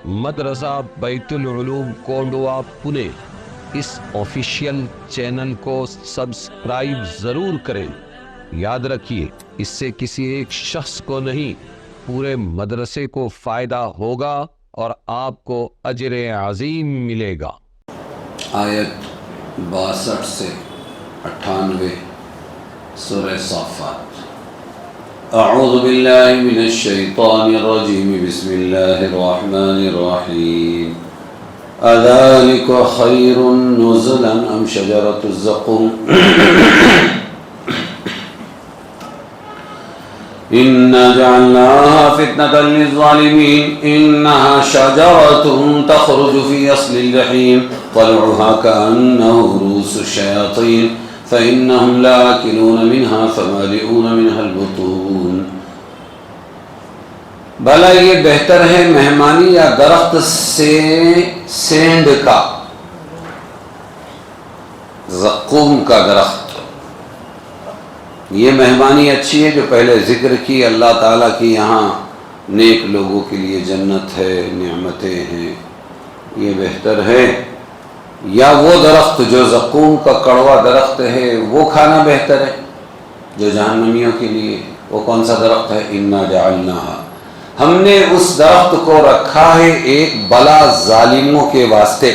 مدرسہ بیت العلوم کونڈوا پونے اس official channel کو سبسکرائب ضرور کریں۔ یاد رکھیے، اس سے کسی ایک شخص کو نہیں، پورے مدرسے کو فائدہ ہوگا اور آپ کو اجر عظیم ملے گا۔ آیت 62 سے 98 سورہ صافات۔ اعوذ باللہ من الشیطان الرجیم، بسم اللہ الرحمن الرحیم۔ اذالک خیر نزلا ام شجرۃ الزقوم انا جعلناها فتنة للظالمین انها شجرة تخرج في اصل الجحیم طلعها كأنه رؤوس الشیاطین فإنهم لآکلون منها فمالئون منها البطون۔ بھلا یہ بہتر ہے مہمانی یا درخت سے سینڈ کا، زقوم کا درخت؟ یہ مہمانی اچھی ہے جو پہلے ذکر کی اللہ تعالیٰ کی، یہاں نیک لوگوں کے لیے جنت ہے، نعمتیں ہیں، یہ بہتر ہے، یا وہ درخت جو زقوم کا کڑوا درخت ہے وہ کھانا بہتر ہے جو جہنمیوں کے لیے؟ وہ کون سا درخت ہے؟ انا جعلناها، ہم نے اس درخت کو رکھا ہے ایک بلا ظالموں کے واسطے۔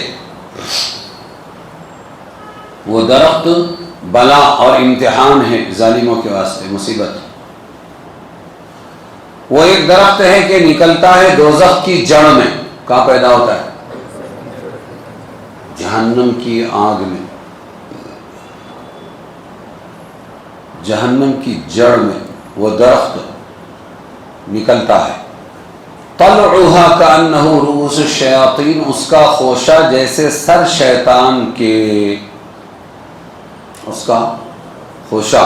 وہ درخت بلا اور امتحان ہے ظالموں کے واسطے، مصیبت۔ وہ ایک درخت ہے کہ نکلتا ہے دوزخ کی جڑ میں۔ کہاں پیدا ہوتا ہے؟ جہنم کی آگ میں، جہنم کی جڑ میں وہ درخت نکلتا ہے۔ طلعها كأنه رؤوس الشیاطین، اس کا خوشہ جیسے سر شیطان کے، اس کا خوشہ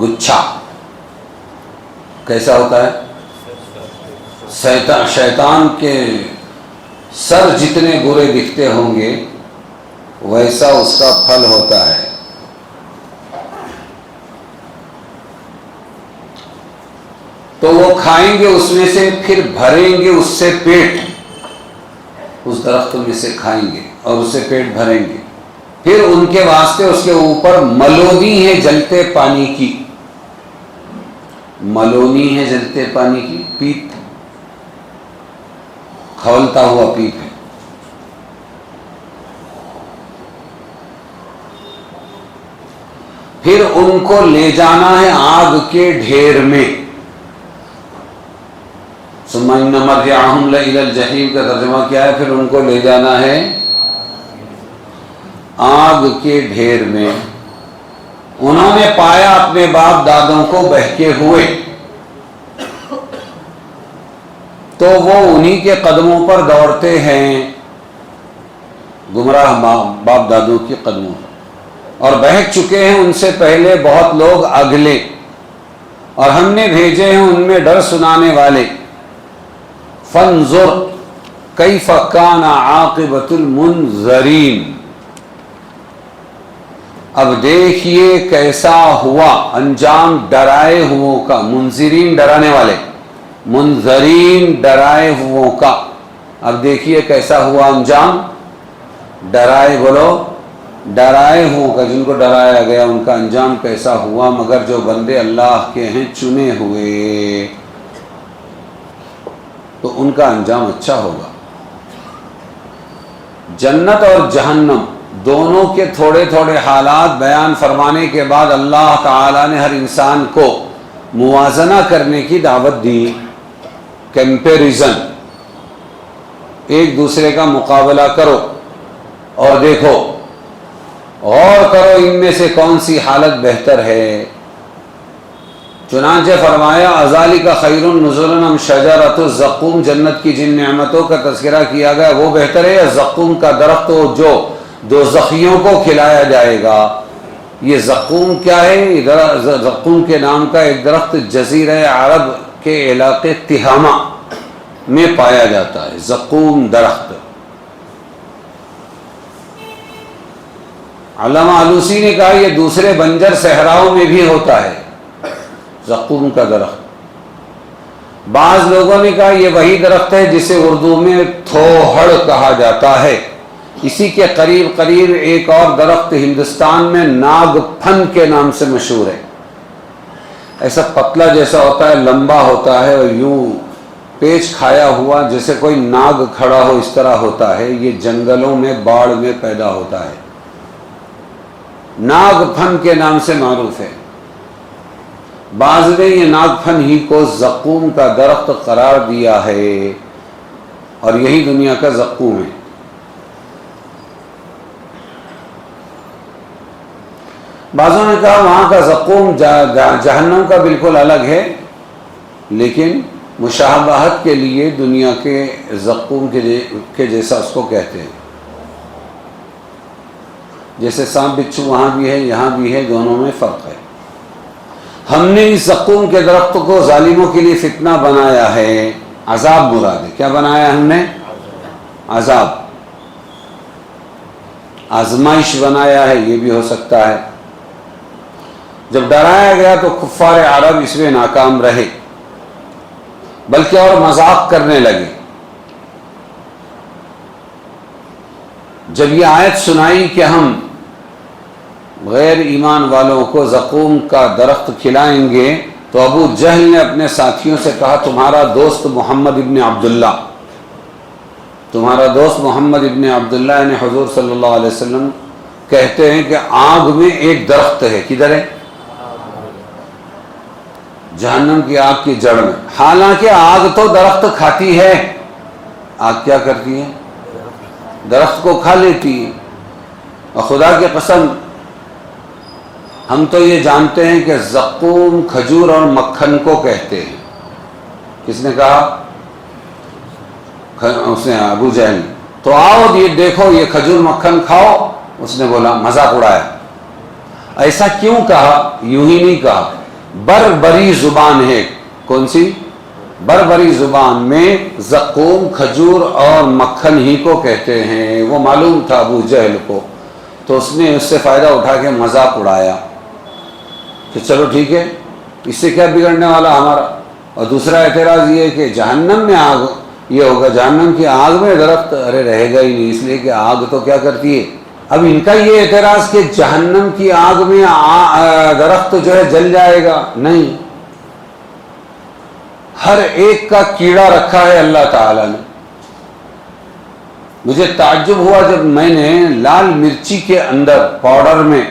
گچھا کیسا ہوتا ہے؟ شیطان کے سر جتنے برے دکھتے ہوں گے ویسا اس کا پھل ہوتا ہے۔ تو وہ کھائیں گے اس میں سے، پھر بھریں گے اس سے پیٹ، اس درخت میں سے کھائیں گے اور اس سے پیٹ بھریں گے، پھر ان کے واسطے اس کے اوپر ملونی ہے جلتے پانی کی، ملونی ہے جلتے پانی کی، پیپ، کھولتا ہوا پیپ ہے۔ پھر ان کو لے جانا ہے آگ کے ڈھیر میں۔ ثم ان مرجعهم لإلى الجحیم کا ترجمہ کیا ہے؟ پھر ان کو لے جانا ہے آگ کے ڈھیر میں۔ انہوں نے پایا اپنے باپ دادوں کو بہکے ہوئے، تو وہ انہی کے قدموں پر دوڑتے ہیں، گمراہ باپ دادوں کے قدموں پر، اور بہک چکے ہیں ان سے پہلے بہت لوگ اگلے، اور ہم نے بھیجے ہیں ان میں ڈر سنانے والے۔ فانظر کیف کان عاقبۃ المنذرین، اب دیکھیے کیسا ہوا انجام ڈرائے ہوئوں کا۔ منذرین ڈرانے والے، منذرین ڈرائے ہوئوں کا۔ اب دیکھیے کیسا ہوا انجام ڈرائے، بولو ڈرائے ہوئوں کا، جن کو ڈرایا گیا ان کا انجام کیسا ہوا، مگر جو بندے اللہ کے ہیں چنے ہوئے تو ان کا انجام اچھا ہوگا۔ جنت اور جہنم دونوں کے تھوڑے تھوڑے حالات بیان فرمانے کے بعد اللہ تعالیٰ نے ہر انسان کو موازنہ کرنے کی دعوت دی، کمپیریزن، ایک دوسرے کا مقابلہ کرو اور دیکھو، غور کرو ان میں سے کون سی حالت بہتر ہے۔ چنانچہ فرمایا اذالک خیر نزلا ام شجرۃ الزقوم، جنت کی جن نعمتوں کا تذکرہ کیا گیا وہ بہتر ہے، یا زقوم کا درخت جو دوزخیوں کو کھلایا جائے گا؟ یہ زقوم کیا ہے؟ زقوم کے نام کا ایک درخت جزیرہ عرب کے علاقے تہامہ میں پایا جاتا ہے، زقوم درخت۔ علامہ علوسی نے کہا یہ دوسرے بنجر صحراؤں میں بھی ہوتا ہے زقوم کا درخت، بعض لوگوں نے کہا یہ وہی درخت ہے جسے اردو میں تھوہڑ کہا جاتا ہے۔ اسی کے قریب قریب ایک اور درخت ہندوستان میں ناگ پھن کے نام سے مشہور ہے۔ ایسا پتلا جیسا ہوتا ہے، لمبا ہوتا ہے اور یوں پیچ کھایا ہوا جیسے کوئی ناگ کھڑا ہو اس طرح ہوتا ہے۔ یہ جنگلوں میں باڑ میں پیدا ہوتا ہے، ناگ پھن کے نام سے معروف ہے۔ بعض نے یہ ناگ پھن ہی کو زقوم کا درخت قرار دیا ہے اور یہی دنیا کا زقوم ہے۔ بعضوں نے کہا وہاں کا زقوم جہنم کا بالکل الگ ہے، لیکن مشابہت کے لیے دنیا کے زقوم کے جیسا اس کو کہتے ہیں۔ جیسے سانپ بچھو وہاں بھی ہے یہاں بھی ہے، دونوں میں فرق ہے۔ ہم نے اس زقوم کے درخت کو ظالموں کے لیے فتنہ بنایا ہے، عذاب مراد ہے۔ کیا بنایا ہم نے؟ عذاب، آزمائش بنایا ہے، یہ بھی ہو سکتا ہے۔ جب ڈرایا گیا تو کفار عرب اس میں ناکام رہے، بلکہ اور مذاق کرنے لگے۔ جب یہ آیت سنائی کہ ہم غیر ایمان والوں کو زقوم کا درخت کھلائیں گے، تو ابو جہل نے اپنے ساتھیوں سے کہا تمہارا دوست محمد ابن عبداللہ، تمہارا دوست محمد ابن عبداللہ یعنی حضور صلی اللہ علیہ وسلم کہتے ہیں کہ آگ میں ایک درخت ہے۔ کدھر ہے؟ جہنم کی آگ کی جڑ میں۔ حالانکہ آگ تو درخت کھاتی ہے، آگ کیا کرتی ہے؟ درخت کو کھا لیتی ہے۔ اور خدا کی قسم ہم تو یہ جانتے ہیں کہ زقوم کھجور اور مکھن کو کہتے ہیں۔ کس نے کہا؟ اس نے، ابو جہل۔ تو آؤ یہ دیکھو یہ کھجور مکھن کھاؤ۔ اس نے بولا، مذاق اڑایا۔ ایسا کیوں کہا؟ یوں ہی نہیں کہا، بربری زبان ہے۔ کون سی؟ بربری زبان میں زقوم کھجور اور مکھن ہی کو کہتے ہیں۔ وہ معلوم تھا ابو جہل کو، تو اس نے اس سے فائدہ اٹھا کے مذاق اڑایا کہ چلو ٹھیک ہے، اس سے کیا بگڑنے والا ہمارا۔ اور دوسرا اعتراض یہ ہے کہ جہنم میں آگ، یہ ہوگا جہنم کی آگ میں درخت، ارے رہے گا ہی نہیں، اس لیے کہ آگ تو کیا کرتی ہے۔ اب ان کا یہ اعتراض کہ جہنم کی آگ میں درخت جو ہے جل جائے گا، نہیں، ہر ایک کا کیڑا رکھا ہے اللہ تعالیٰ نے۔ مجھے تعجب ہوا جب میں نے لال مرچی کے اندر پاؤڈر میں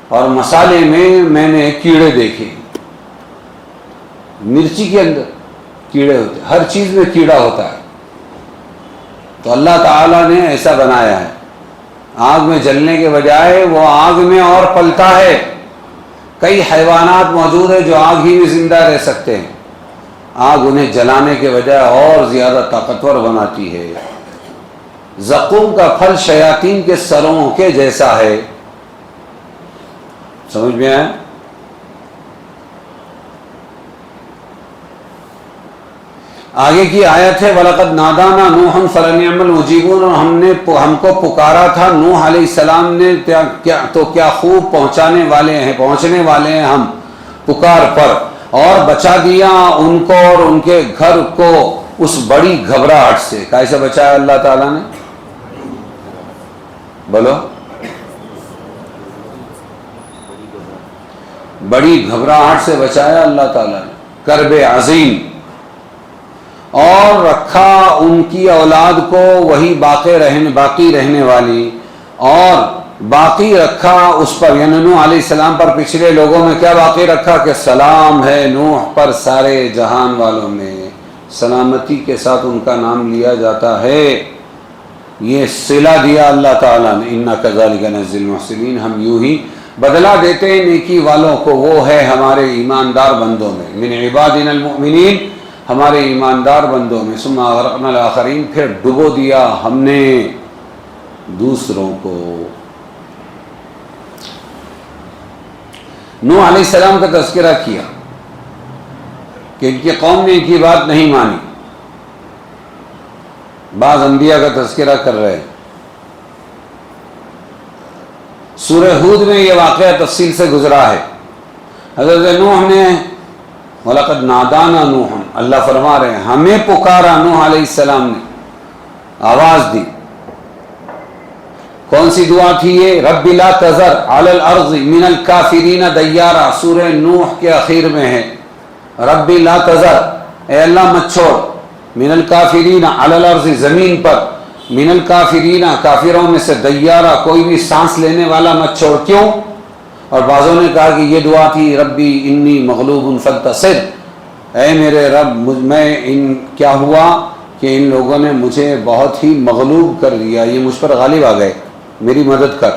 اور مسالے میں نے کیڑے دیکھے۔ مرچی کے اندر کیڑے ہوتے، ہر چیز میں کیڑا ہوتا ہے۔ تو اللہ تعالیٰ نے ایسا بنایا ہے، آگ میں جلنے کے بجائے وہ آگ میں اور پلتا ہے۔ کئی حیوانات موجود ہیں جو آگ ہی میں زندہ رہ سکتے ہیں، آگ انہیں جلانے کے بجائے اور زیادہ طاقتور بناتی ہے۔ زقوم کا پھل شیاطین کے سروں کے جیسا ہے۔ سمجھ میں آیا؟ آگے کی آیت ہے وَلَقَدْ نَادَانَا نُوحٌ فَلَنِعْمَ الْمُجِيبُونَ، اور ہم کو پکارا تھا نوح علیہ السلام نے، تو کیا خوب پہنچنے والے ہیں ہم پکار پر، اور بچا دیا ان کو اور ان کے گھر کو اس بڑی گھبراہٹ سے۔ کیسے بچایا اللہ تعالیٰ نے؟ بولو، بڑی گھبراہٹ سے بچایا اللہ تعالیٰ نے، کرب عظیم، اور رکھا ان کی اولاد کو وہی باقی رہنے والی، اور باقی رکھا اس پر، یعنی نوح علیہ السلام پر پچھلے لوگوں میں کیا باقی رکھا کہ سلام ہے نوح پر سارے جہان والوں میں، سلامتی کے ساتھ ان کا نام لیا جاتا ہے۔ یہ صلہ دیا اللہ تعالیٰ نے، اِنَّا كَذَلِكَ نَجْزِي الْمُحْسِنِينَ، ہم یوں ہی بدلہ دیتے ہیں نیکی والوں کو، وہ ہے ہمارے ایماندار بندوں میں، من عبادنا المؤمنین، ہمارے ایماندار بندوں میں، ثم اغرقنا الآخرین، پھر ڈبو دیا ہم نے دوسروں کو۔ نوح علیہ السلام کا تذکرہ کیا کہ ان کی قوم نے ان کی بات نہیں مانی، بعض انبیاء کا تذکرہ کر رہے ہیں۔ سورہ ہود میں یہ واقعہ تفصیل سے گزرا ہے۔ حضرت نوح نے وَلَقَدْ نَادَانَا نُوحٌ، اللہ فرما رہے ہیں ہمیں پکارا نوح علیہ السلام نے، آواز دی. کون سی دعا تھی یہ؟ رب لا تذر علی الارض من الکافرین دیارا، سورہ نوح کے اخیر میں ہے. رب لا تذر، اے اللہ مت چھوڑ، من الکافرین علی الارض زمین پر، من الکافرین کافروں میں سے، دیارا کوئی بھی سانس لینے والا مت چھوڑ. کیوں؟ اور بعضوں نے کہا کہ یہ دعا تھی ربی انی مغلوب فانتصر، اے میرے رب کیا ہوا کہ ان لوگوں نے مجھے بہت ہی مغلوب کر دیا، یہ مجھ پر غالب آ گئے، میری مدد کر.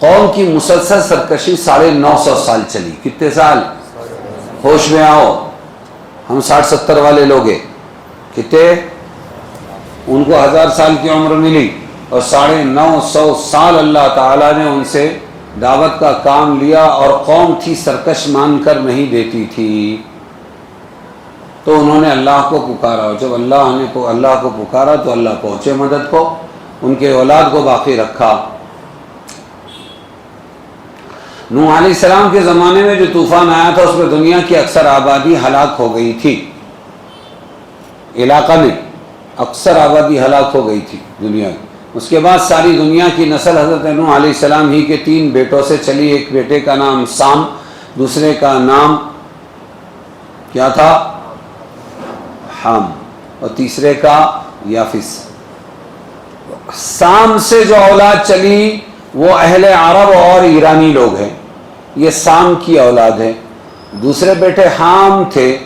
قوم کی مسلسل سرکشی 950 سال چلی. کتنے سال؟ ہوش میں آؤ، ہم 60-70 والے لوگ ہیں، کتنے؟ ان کو 1000 سال کی عمر ملی اور 950 سال اللہ تعالیٰ نے ان سے دعوت کا کام لیا، اور قوم تھی سرکش مان کر نہیں دیتی تھی. تو انہوں نے اللہ کو پکارا، اور جب اللہ کو پکارا تو اللہ پہنچے مدد کو، ان کے اولاد کو باقی رکھا. نوح علیہ السلام کے زمانے میں جو طوفان آیا تھا اس میں دنیا کی اکثر آبادی ہلاک ہو گئی تھی. علاقہ میں اکثر آبادی ہلاک ہو گئی تھی دنیا میں. اس کے بعد ساری دنیا کی نسل حضرت نوح علیہ السلام ہی کے 3 بیٹوں سے چلی. ایک بیٹے کا نام سام، دوسرے کا نام کیا تھا؟ حام، اور تیسرے کا یافس. سام سے جو اولاد چلی وہ اہل عرب اور ایرانی لوگ ہیں، یہ سام کی اولاد ہے. دوسرے بیٹے حام تھے،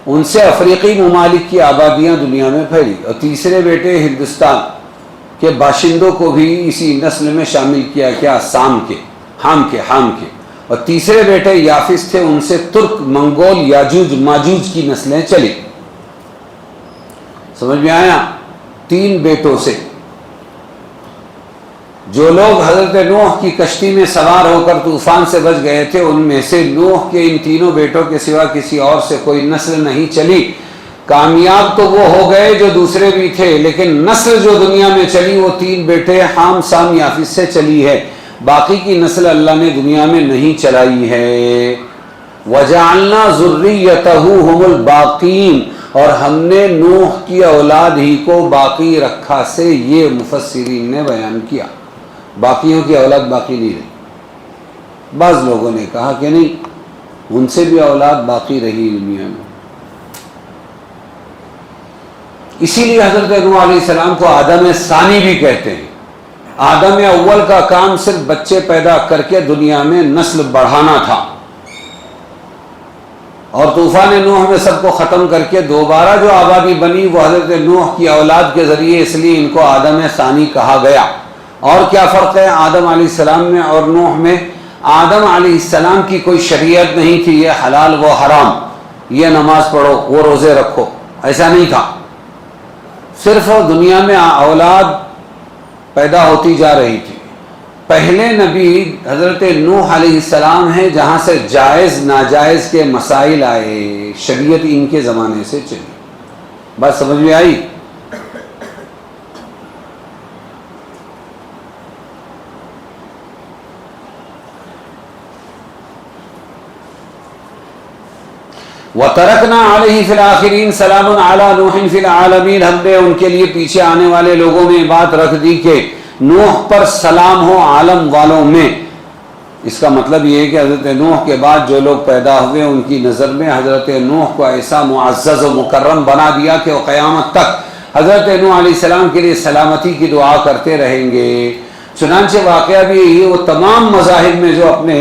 ان سے افریقی ممالک کی آبادیاں دنیا میں پھیلی. اور تیسرے بیٹے ہندوستان کے باشندوں کو بھی اسی نسل میں شامل کیا، کیا؟ سام کے، حام کے. اور تیسرے بیٹے یافس تھے، ان سے ترک، منگول، یاجوج ماجوج کی نسلیں چلی. سمجھ میں آیا؟ 3 بیٹوں سے. جو لوگ حضرت نوح کی کشتی میں سوار ہو کر طوفان سے بچ گئے تھے، ان میں سے نوح کے ان 3 بیٹوں کے سوا کسی اور سے کوئی نسل نہیں چلی. کامیاب تو وہ ہو گئے جو دوسرے بھی تھے، لیکن نسل جو دنیا میں چلی وہ 3 بیٹے حام، سام، یافس سے چلی ہے. باقی کی نسل اللہ نے دنیا میں نہیں چلائی ہے. وَجَعَلْنَا ذُرِّيَّتَهُ هُمُ الْبَاقِينَ، اور ہم نے نوح کی اولاد ہی کو باقی رکھا سے یہ مفسرین نے بیان کیا. باقیوں کی اولاد باقی نہیں رہی. بعض لوگوں نے کہا کہ نہیں، ان سے بھی اولاد باقی رہی دنیا میں. اسی لیے حضرت نوح علیہ السلام کو آدم ثانی بھی کہتے ہیں. آدم اول کا کام صرف بچے پیدا کر کے دنیا میں نسل بڑھانا تھا، اور طوفان نوح میں سب کو ختم کر کے دوبارہ جو آبادی بنی وہ حضرت نوح کی اولاد کے ذریعے، اس لیے ان کو آدم ثانی کہا گیا. اور کیا فرق ہے آدم علیہ السلام میں اور نوح میں؟ آدم علیہ السلام کی کوئی شریعت نہیں تھی، یہ حلال وہ حرام، یہ نماز پڑھو وہ روزے رکھو، ایسا نہیں تھا. صرف دنیا میں اولاد پیدا ہوتی جا رہی تھی. پہلے نبی حضرت نوح علیہ السلام ہیں، جہاں سے جائز ناجائز کے مسائل آئے، شریعت ان کے زمانے سے چلی. بات سمجھ میں آئی؟ وَتَرَكْنَا عَلَيْهِ فِي الْآخِرِينَ سَلَامٌ عَلَى نُوحٍ فِي الْعَالَمِينَ. ہم نے ان کے لیے پیچھے آنے والے لوگوں میں بات رکھ دی کہ نوح پر سلام ہو عالم والوں میں. اس کا مطلب یہ ہے کہ حضرت نوح کے بعد جو لوگ پیدا ہوئے ان کی نظر میں حضرت نوح کو ایسا معزز و مکرم بنا دیا کہ وہ قیامت تک حضرت نوح علیہ السلام کے لیے سلامتی کی دعا کرتے رہیں گے. چنانچہ واقعہ بھی یہی، وہ تمام مذاہب میں جو اپنے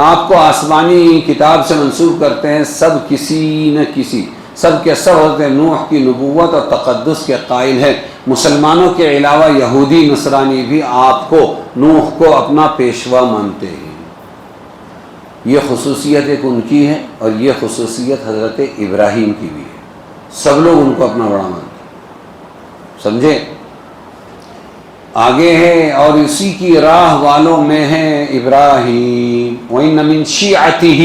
آپ کو آسمانی کتاب سے منسوب کرتے ہیں، سب کسی نہ کسی، سب کے سب حضرت نوح کی نبوت اور تقدس کے قائل ہیں. مسلمانوں کے علاوہ یہودی نصرانی بھی آپ کو، نوح کو اپنا پیشوا مانتے ہیں. یہ خصوصیت ایک ان کی ہے، اور یہ خصوصیت حضرت ابراہیم کی بھی ہے. سب لوگ ان کو اپنا بڑا مانتے ہیں. سمجھے؟ آگے ہے، اور اسی کی راہ والوں میں ہیں ابراہیم. وَإِنَّ مِن شِيعَتِهِ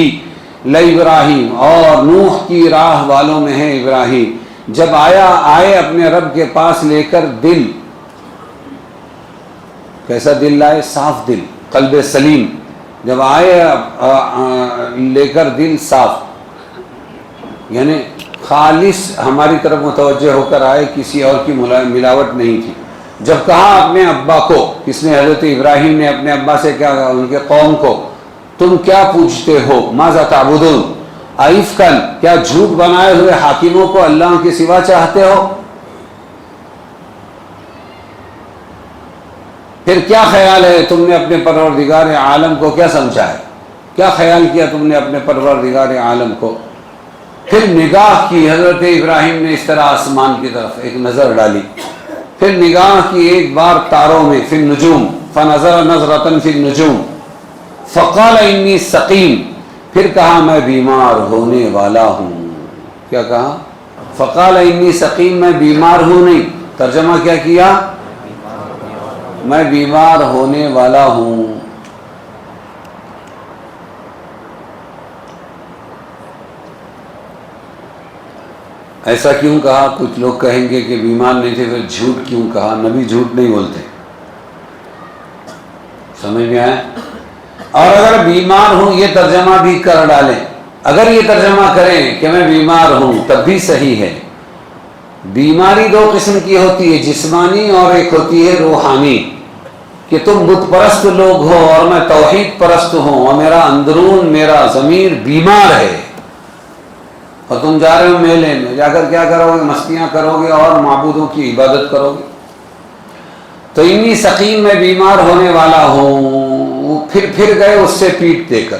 لَإِبْرَاهِيمَ، اور نوح کی راہ والوں میں ہے ابراہیم. جب آئے اپنے رب کے پاس لے کر دل، کیسا دل لائے؟ صاف دل، قلب سلیم. جب آئے لے کر دل صاف، یعنی خالص ہماری طرف متوجہ ہو کر آئے، کسی اور کی ملاوٹ نہیں تھی۔ جب کہا اپنے ابا کو، کس نے؟ حضرت ابراہیم نے اپنے ابا سے کیا کہا؟ ان کے قوم کو، تم کیا پوجتے ہو؟ ماذا تعبدون ائفکن، کیا جھوٹ بنائے ہوئے حاکموں کو اللہ کے سوا چاہتے ہو؟ پھر کیا خیال ہے تم نے اپنے پروردگار عالم کو کیا سمجھا ہے؟ کیا خیال کیا تم نے اپنے پروردگار عالم کو؟ پھر نگاہ کی حضرت ابراہیم نے اس طرح آسمان کی طرف ایک نظر ڈالی، پھر نگاہ کی ایک بار تاروں میں، فی النجوم فنظر نظرۃ فی النجوم فقال انی سقیم، پھر کہا میں بیمار ہونے والا ہوں۔ کیا کہا؟ فقال انی سقیم، میں بیمار ہوں نہیں، ترجمہ کیا کیا؟ میں بیمار ہونے والا ہوں۔ ایسا کیوں کہا؟ کچھ لوگ کہیں گے کہ بیمار نہیں تھے، پھر جھوٹ کیوں کہا؟ نبی جھوٹ نہیں بولتے، سمجھ میں آئے؟ اور اگر بیمار ہوں یہ ترجمہ بھی کر ڈالیں، اگر یہ ترجمہ کریں کہ میں بیمار ہوں تب بھی صحیح ہے۔ بیماری دو قسم کی ہوتی ہے، جسمانی اور ایک ہوتی ہے روحانی، کہ تم بت پرست لوگ ہو اور میں توحید پرست ہوں اور میرا اندرون، میرا ضمیر بیمار ہے، اور تم جا رہے ہو میلے میں، جا کر کیا کرو گے؟ مستیاں کرو گے اور معبودوں کی عبادت کرو گے۔ تو انی سقیم، میں بیمار ہونے والا ہوں۔ پھر گئے اس سے پیٹ دے کر،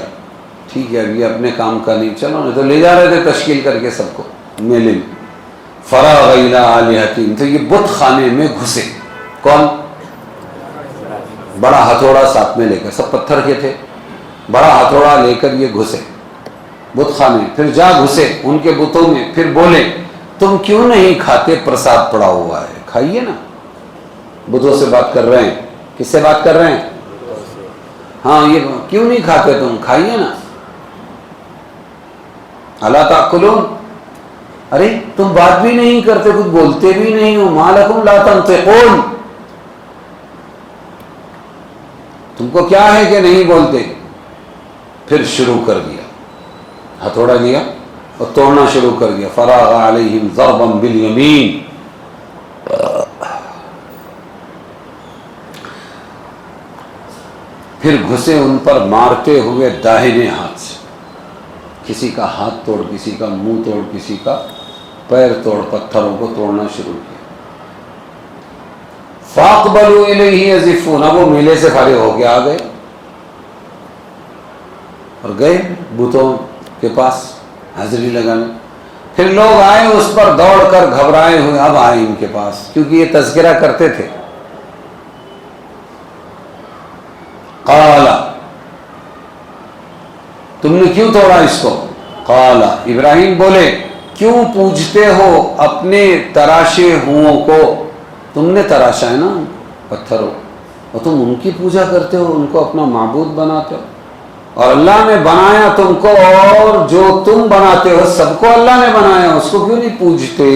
ٹھیک ہے ابھی اپنے کام کا نہیں، چلو نہیں تو لے جا رہے تھے تشکیل کر کے سب کو میلے میں۔ فراغ الی آلہتہم، تو یہ بت خانے میں گھسے۔ کون؟ بڑا ہتھوڑا ساتھ میں لے کر، سب پتھر کے تھے، بڑا ہتھوڑا لے کر یہ گھسے بت خانے، پھر جا گھسے ان کے بتوں میں، پھر بولے تم کیوں نہیں کھاتے؟ پرساد پڑا ہوا ہے، کھائیے نا۔ بتوں سے بات کر رہے ہیں، کس سے بات کر رہے ہیں؟ ہاں، یہ کیوں نہیں کھاتے تم؟ کھائیے نا۔ الا تاکلون، ارے تم بات بھی نہیں کرتے، کچھ بولتے بھی نہیں ہو، ما لکم لا تنطقون، تم کو کیا ہے کہ نہیں بولتے؟ پھر شروع کر دیا، ہتھوڑا لیا اور توڑنا شروع کر دیا۔ فراغ علیہم ضربا بالیمین، پھر گھسے ان پر مارتے ہوئے داہنے ہاتھ سے، کسی کا ہاتھ توڑ، کسی کا منہ توڑ، کسی کا پیر توڑ، پتھروں کو توڑنا شروع کیا۔ فاقبلوا الیہ یزفون، اب وہ میلے سے فارغ ہو کے آ گئے اور گئے بتوں کے پاس حاضری لگانے۔ پھر لوگ آئے اس پر دوڑ کر گھبرائے ہوئے، اب آئے ان کے پاس، کیونکہ یہ تذکرہ کرتے تھے۔ قال، تم نے کیوں توڑا اس کو؟ قال، ابراہیم بولے کیوں پوجتے ہو اپنے تراشے ہوں کو؟ تم نے تراشا ہے نا پتھروں، اور تم ان کی پوجا کرتے ہو، ان کو اپنا معبود بناتے ہو، اور اللہ نے بنایا تم کو، اور جو تم بناتے ہو سب کو اللہ نے بنایا، اس کو کیوں نہیں پوجتے؟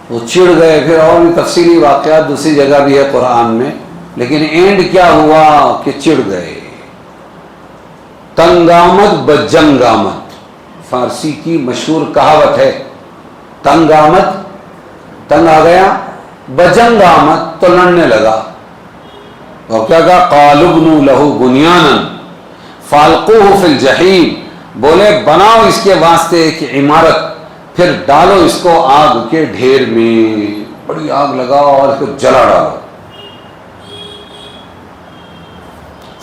وہ چڑ گئے۔ پھر اور بھی تفصیلی واقعات دوسری جگہ بھی ہے قرآن میں، لیکن اینڈ کیا ہوا کہ چڑ گئے۔ تنگ آمد بجنگ آمد، فارسی کی مشہور کہاوت ہے، تنگ آمد، تنگ آ گیا، بجنگ آمد تو لڑنے لگا، اور کیا کہا؟ قالوا ابنوا لہ بنیانا فالقوہ فی الجحیم، بولے بناؤ اس کے واسطے ایک عمارت، پھر ڈالو اس کو آگ کے ڈھیر میں، بڑی آگ لگاؤ اور اس کو جلا ڈالو۔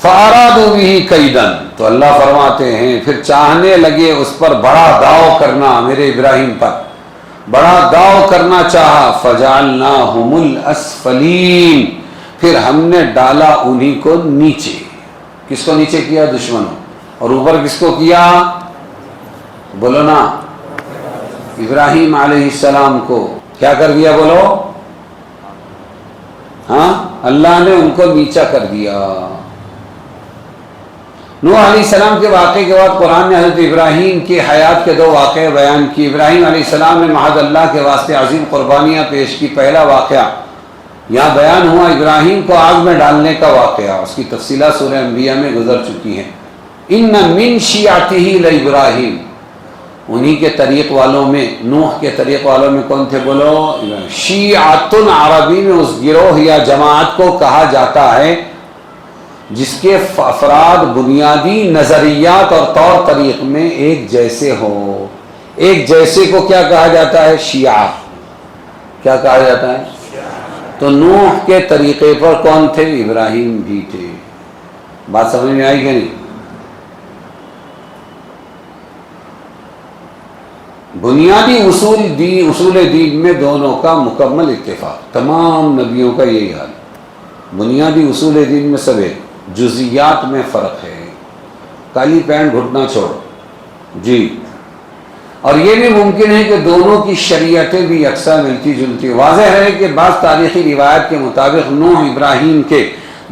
فَأَرَادُوا بِهِ كَيْدًا، تو اللہ فرماتے ہیں پھر چاہنے لگے اس پر بڑا داؤ کرنا، میرے ابراہیم پر بڑا داؤ کرنا چاہا۔ فَجَعَلْنَاهُمُ الْأَسْفَلِينَ، پھر ہم نے ڈالا انہی کو نیچے۔ کس کو نیچے کیا؟ دشمنوں۔ اور اوپر کس کو کیا؟ بولو نا، ابراہیم علیہ السلام کو کیا کر دیا؟ بولو، ہاں، اللہ نے ان کو نیچا کر دیا۔ نوح علیہ السلام کے واقعے کے بعد قرآن نے حضرت ابراہیم کی حیات کے دو واقعے بیان کی۔ ابراہیم علیہ السلام نے محض اللہ کے واسطے عظیم قربانیاں پیش کی۔ پہلا واقعہ یہاں بیان ہوا ابراہیم کو آگ میں ڈالنے کا واقعہ، اس کی تفصیلات سورہ انبیاء میں گزر چکی ہیں۔ ان من شیعتہ لابراہیم، انہی کے طریق والوں میں، نوح کے طریق والوں میں کون تھے بولو؟ شیعۃ عربی میں اس گروہ یا جماعت کو کہا جاتا ہے جس کے افراد بنیادی نظریات اور طور طریق میں ایک جیسے ہو۔ ایک جیسے کو کیا کہا جاتا ہے؟ شیعہ۔ کیا کہا جاتا ہے؟ تو نوح کے طریقے پر کون تھے؟ ابراہیم بھی تھے۔ بات سمجھ میں آئی کہ نہیں؟ بنیادی اصول دین میں دونوں کا مکمل اتفاق، تمام نبیوں کا یہی حال۔ بنیادی اصول دین میں سب ایک، جزیات میں فرق ہے۔ کالی پینٹ گھٹنا چھوڑو جی۔ اور یہ بھی ممکن ہے کہ دونوں کی شریعتیں بھی یکساں ملتی جلتی۔ واضح ہے کہ بعض تاریخی روایت کے مطابق نوح ابراہیم کے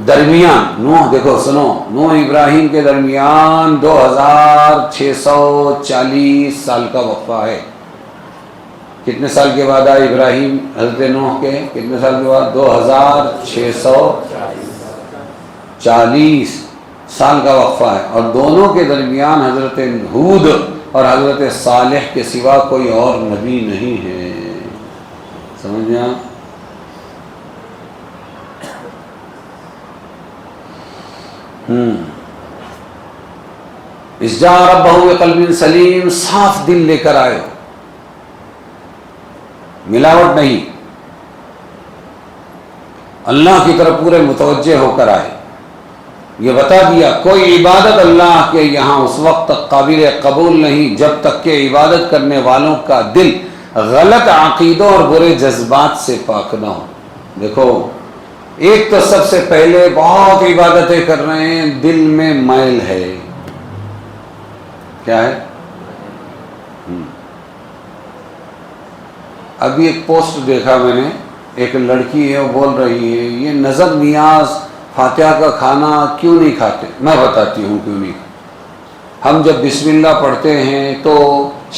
درمیان، نوح ابراہیم کے درمیان 2640 سال کا وقفہ ہے۔ کتنے سال کے بعد آئے ابراہیم حضرت نوح کے؟ کتنے سال کے بعد؟ 2640 سال کا وقفہ ہے، اور دونوں کے درمیان حضرت ہود اور حضرت صالح کے سوا کوئی اور نبی نہیں ہے۔ سمجھ میں آیا؟ اس جا ربہ بقلب سلیم، صاف دل لے کر آئے ہو، ملاوٹ نہیں، اللہ کی طرف پورے متوجہ ہو کر آئے۔ یہ بتا دیا کوئی عبادت اللہ کے یہاں اس وقت تک قابل قبول نہیں جب تک کہ عبادت کرنے والوں کا دل غلط عقیدوں اور برے جذبات سے پاک نہ ہو۔ دیکھو، ایک تو سب سے پہلے بہت عبادتیں کر رہے ہیں، دل میں میل ہے۔ کیا ہے؟ ابھی ایک پوسٹ دیکھا میں نے، ایک لڑکی ہے وہ بول رہی ہے یہ نظر نیاز فاتحہ کا کھانا کیوں نہیں کھاتے؟ میں بتاتی ہوں کیوں نہیں۔ ہم جب بسم اللہ پڑھتے ہیں تو